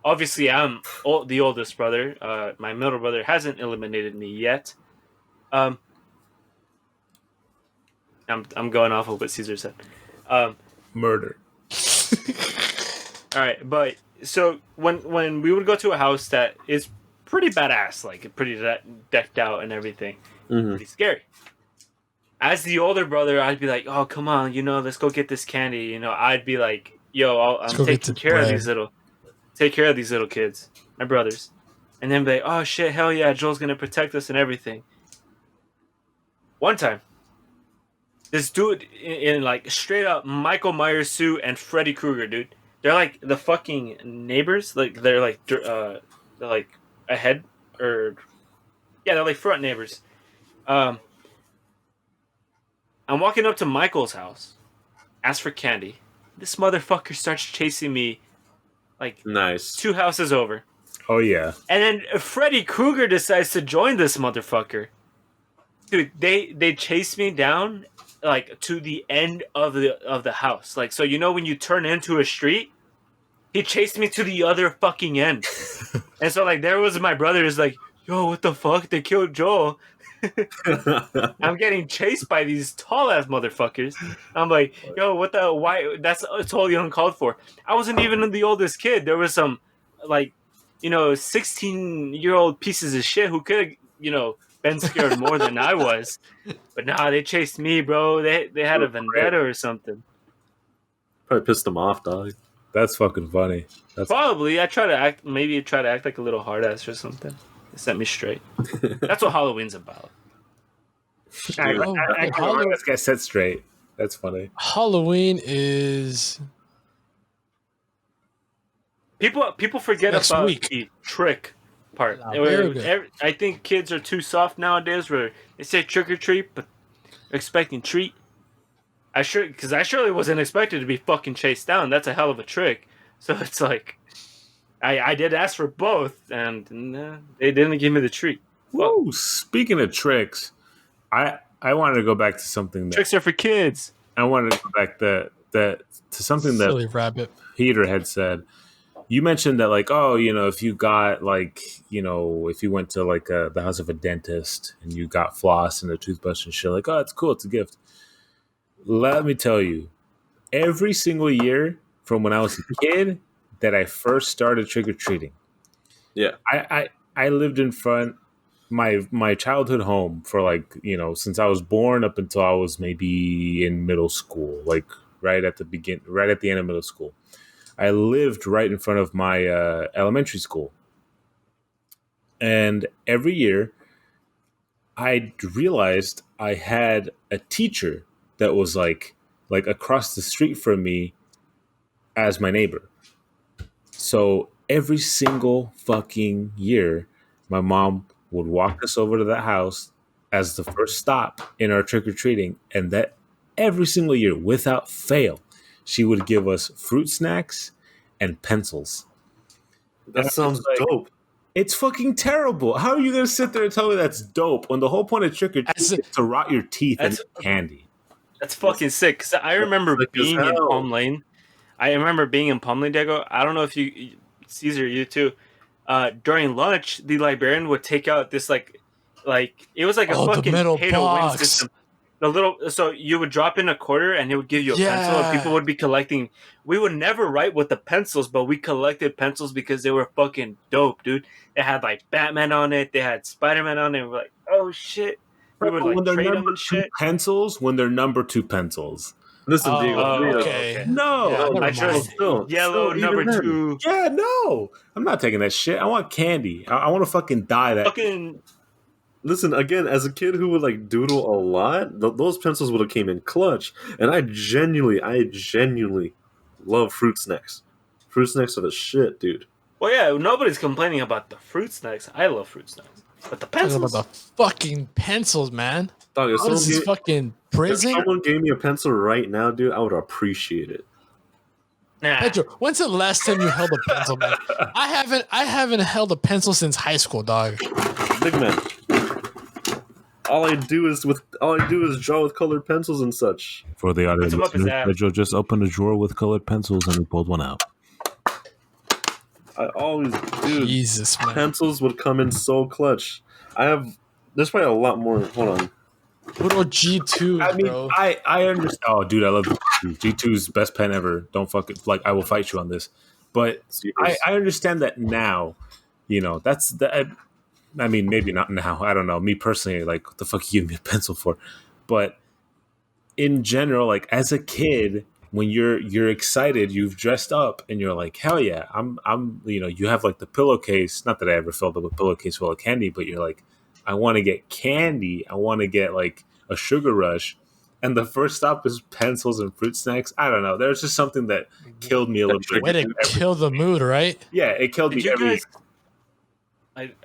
Obviously, I'm the oldest brother. My middle brother hasn't eliminated me yet. I'm going off of what Caesar said. Murder. All right, but so when we would go to a house that is pretty badass, like pretty decked out and everything, pretty scary. As the older brother, I'd be like, "Oh, come on, let's go get this candy." I'd be like, "Yo, I'm taking care of these little kids, my brothers," and then be like, "Oh shit, hell yeah, Joel's gonna protect us and everything." One time, this dude in like straight up Michael Myers suit and Freddy Krueger, dude. They're like the fucking neighbors. Like they're like ahead or yeah, they're like front neighbors. I'm walking up to Michael's house, ask for candy. This motherfucker starts chasing me like Nice. 2 houses over. Oh yeah. And then Freddy Krueger decides to join this motherfucker. Dude, they chase me down like to the end of the house. Like, so when you turn into a street, he chased me to the other fucking end. And so like there was my brother is like, "Yo, what the fuck? They killed Joel." I'm getting chased by these tall ass motherfuckers. I'm like, "Yo, what the why that's totally uncalled for." I wasn't even the oldest kid. There was some like 16-year-old pieces of shit who could have, been scared more than I was. But nah, they chased me, bro. They had a vendetta or something. Probably pissed them off, dog. That's fucking funny. Probably. I try to act like a little hard ass or something. It set me straight. That's what Halloween's about. Let's get set straight. That's funny. Halloween is people forget next about week. the trick part. Very good. I think kids are too soft nowadays where they say trick or treat, but they're expecting treat. Because I surely wasn't expected to be fucking chased down. That's a hell of a trick. So it's like, I did ask for both, and they didn't give me the treat. Woo! Speaking of tricks, I wanted to go back to something that Tricks are for kids. I wanted to go back to something that silly rabbit. Peter had said. You mentioned that, like, if you got, like, if you went to, like, the house of a dentist and you got floss and a toothbrush and shit, like, oh, it's cool, it's a gift. Let me tell you, every single year from when I was a kid that I first started trick-or-treating, Yeah. I lived in front my childhood home for, like, since I was born up until I was maybe in middle school, like, right at the end of middle school. I lived right in front of my elementary school. And every year, I realized I had a teacher that was like across the street from me as my neighbor. So every single fucking year, my mom would walk us over to that house as the first stop in our trick-or-treating. And that every single year, without fail, she would give us fruit snacks and pencils. That sounds dope. It's fucking terrible. How are you going to sit there and tell me that's dope when the whole point of trick-or-treating is to rot your teeth and candy? That's fucking sick. 'Cause I remember being in Palm Lane. Diego. I don't know if you, Caesar, you too. During lunch, the librarian would take out this like it was like a fucking pay-to-win system. So you would drop in a quarter and it would give you a pencil and people would be collecting. We would never write with the pencils, but we collected pencils because they were fucking dope, dude. They had like Batman on it. They had Spider-Man on it. We're like, oh shit. We would like trade them and shit. Pencils when they're number 2 pencils. Listen, Diego. Okay. No. Yeah, I trust yellow number 2. Yeah, no. I'm not taking that shit. I want candy. I want to fucking die that. Fucking... Listen, again, as a kid who would like doodle a lot, those pencils would have came in clutch. And I genuinely love fruit snacks. Fruit snacks are the shit, dude. Well, yeah, nobody's complaining about the fruit snacks. I love fruit snacks. But the pencils... About the fucking pencils, man. Dog, what is this fucking prison? If someone gave me a pencil right now, dude, I would appreciate it. Nah. Pedro, when's the last time you held a pencil, man? I haven't held a pencil since high school, dog. Big man. all I do is draw with colored pencils and such. For the audio Puts 'em up his listeners, ass. Pedro just opened a drawer with colored pencils and he pulled one out. I always do. Jesus, man. Pencils would come in so clutch. There's probably a lot more. Hold on. Good old G2, I mean, bro. I understand. Oh, dude, I love G2. G2's best pen ever. Don't fuck it. Like, I will fight you on this. But I understand that now. You know, that's the. I mean, maybe not now. I don't know. Me personally, like, what the fuck you give me a pencil for? But in general, like as a kid, when you're excited, you've dressed up, and you're like, hell yeah, I'm. You know, you have like the pillowcase. Not that I ever filled up a pillowcase full of candy, but you're like, I want to get candy. I want to get like a sugar rush. And the first stop is pencils and fruit snacks. I don't know. There's just something that killed me a little bit. Way to kill the mood, right? Yeah, it killed me Did you every. guys?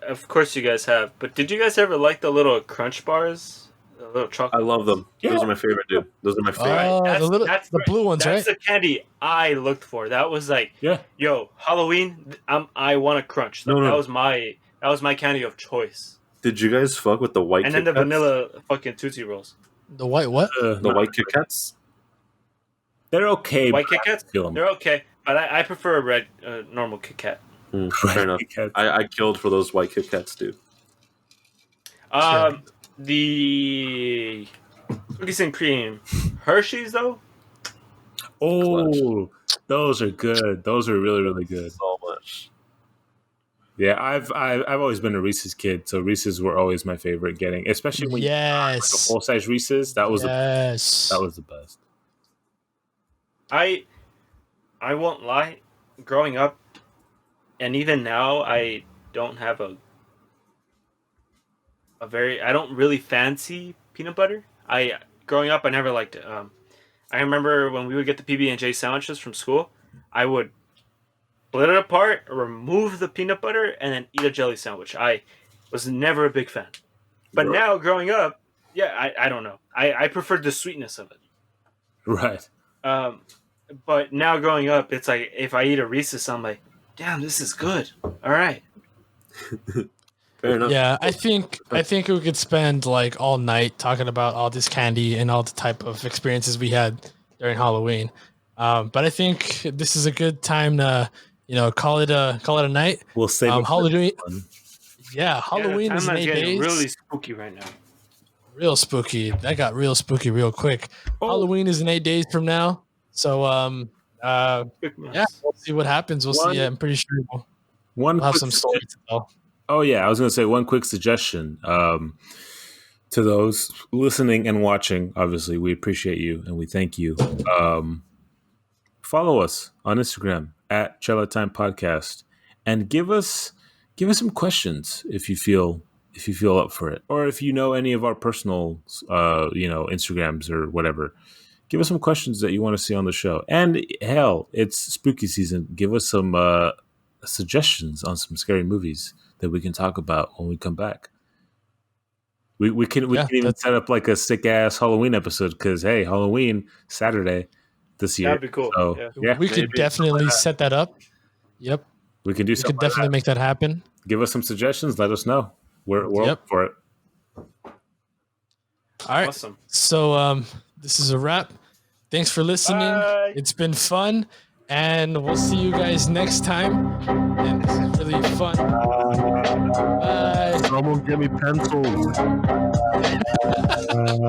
Of course you guys have, but did you guys ever like the little crunch bars, the little chocolate? I love them. Yeah. Those are my favorite, dude. Those are my favorite. Oh, the blue ones, That's right? the candy I looked for. That was like, Yeah. yo, Halloween. I want a crunch. No. That was my candy of choice. Did you guys fuck with the white? And Kit then the Kats? vanilla fucking Tootsie Rolls. The white what? The white Kit Kats. They're okay. White but Kit Kats, I feel them. they're okay, but I prefer a red normal Kit Kat. Fair enough. Kit Kats. I killed for those white Kit Kats, dude. The cookies and cream Hershey's though. Oh, those are good. Those are really, really good. So much. Yeah, I've always been a Reese's kid, so Reese's were always my favorite getting, especially when you got, like, a Yes. full size Reese's. That was Yes. that was the best. I won't lie. Growing up, and even now, I don't have a very. I don't really fancy peanut butter. Growing up, I never liked it. I remember when we would get the PB&J sandwiches from school, I would split it apart, remove the peanut butter, and then eat a jelly sandwich. I was never a big fan. But Right. now, growing up, yeah, I don't know. I preferred the sweetness of it. Right. But now growing up, it's like if I eat a Reese's, I'm like, damn, this is good. All right. Fair enough. Yeah, I think we could spend like all night talking about all this candy and all the type of experiences we had during Halloween. But I think this is a good time to, call it a night. We'll save it for Halloween. fun. Yeah, Halloween yeah, is in the 8 timeline's getting days. really spooky right now. Real spooky. That got real spooky real quick. Oh. Halloween is in 8 days from now. So yeah, we'll see what happens. We'll see. I'm pretty sure One we'll have quick some stories to tell. Oh yeah, I was going to say one quick suggestion to those listening and watching. Obviously, we appreciate you and we thank you. Follow us on Instagram at Chela Time Podcast and give us some questions if you feel up for it, or if you know any of our personal Instagrams or whatever. Give us some questions that you want to see on the show. And hell, it's spooky season. Give us some suggestions on some scary movies that we can talk about when we come back. We can even set up like a sick ass Halloween episode because hey, Halloween Saturday this year. That'd be cool. So, Yeah. We could definitely set that up. Yep. we can do We something. could definitely make that happen. Give us some suggestions. Let us know. We're Yep. up for it. All right. Awesome. So this is a wrap. Thanks for listening. Bye. It's been fun. And we'll see you guys next time. And this is really fun. Bye. Someone give me pencils.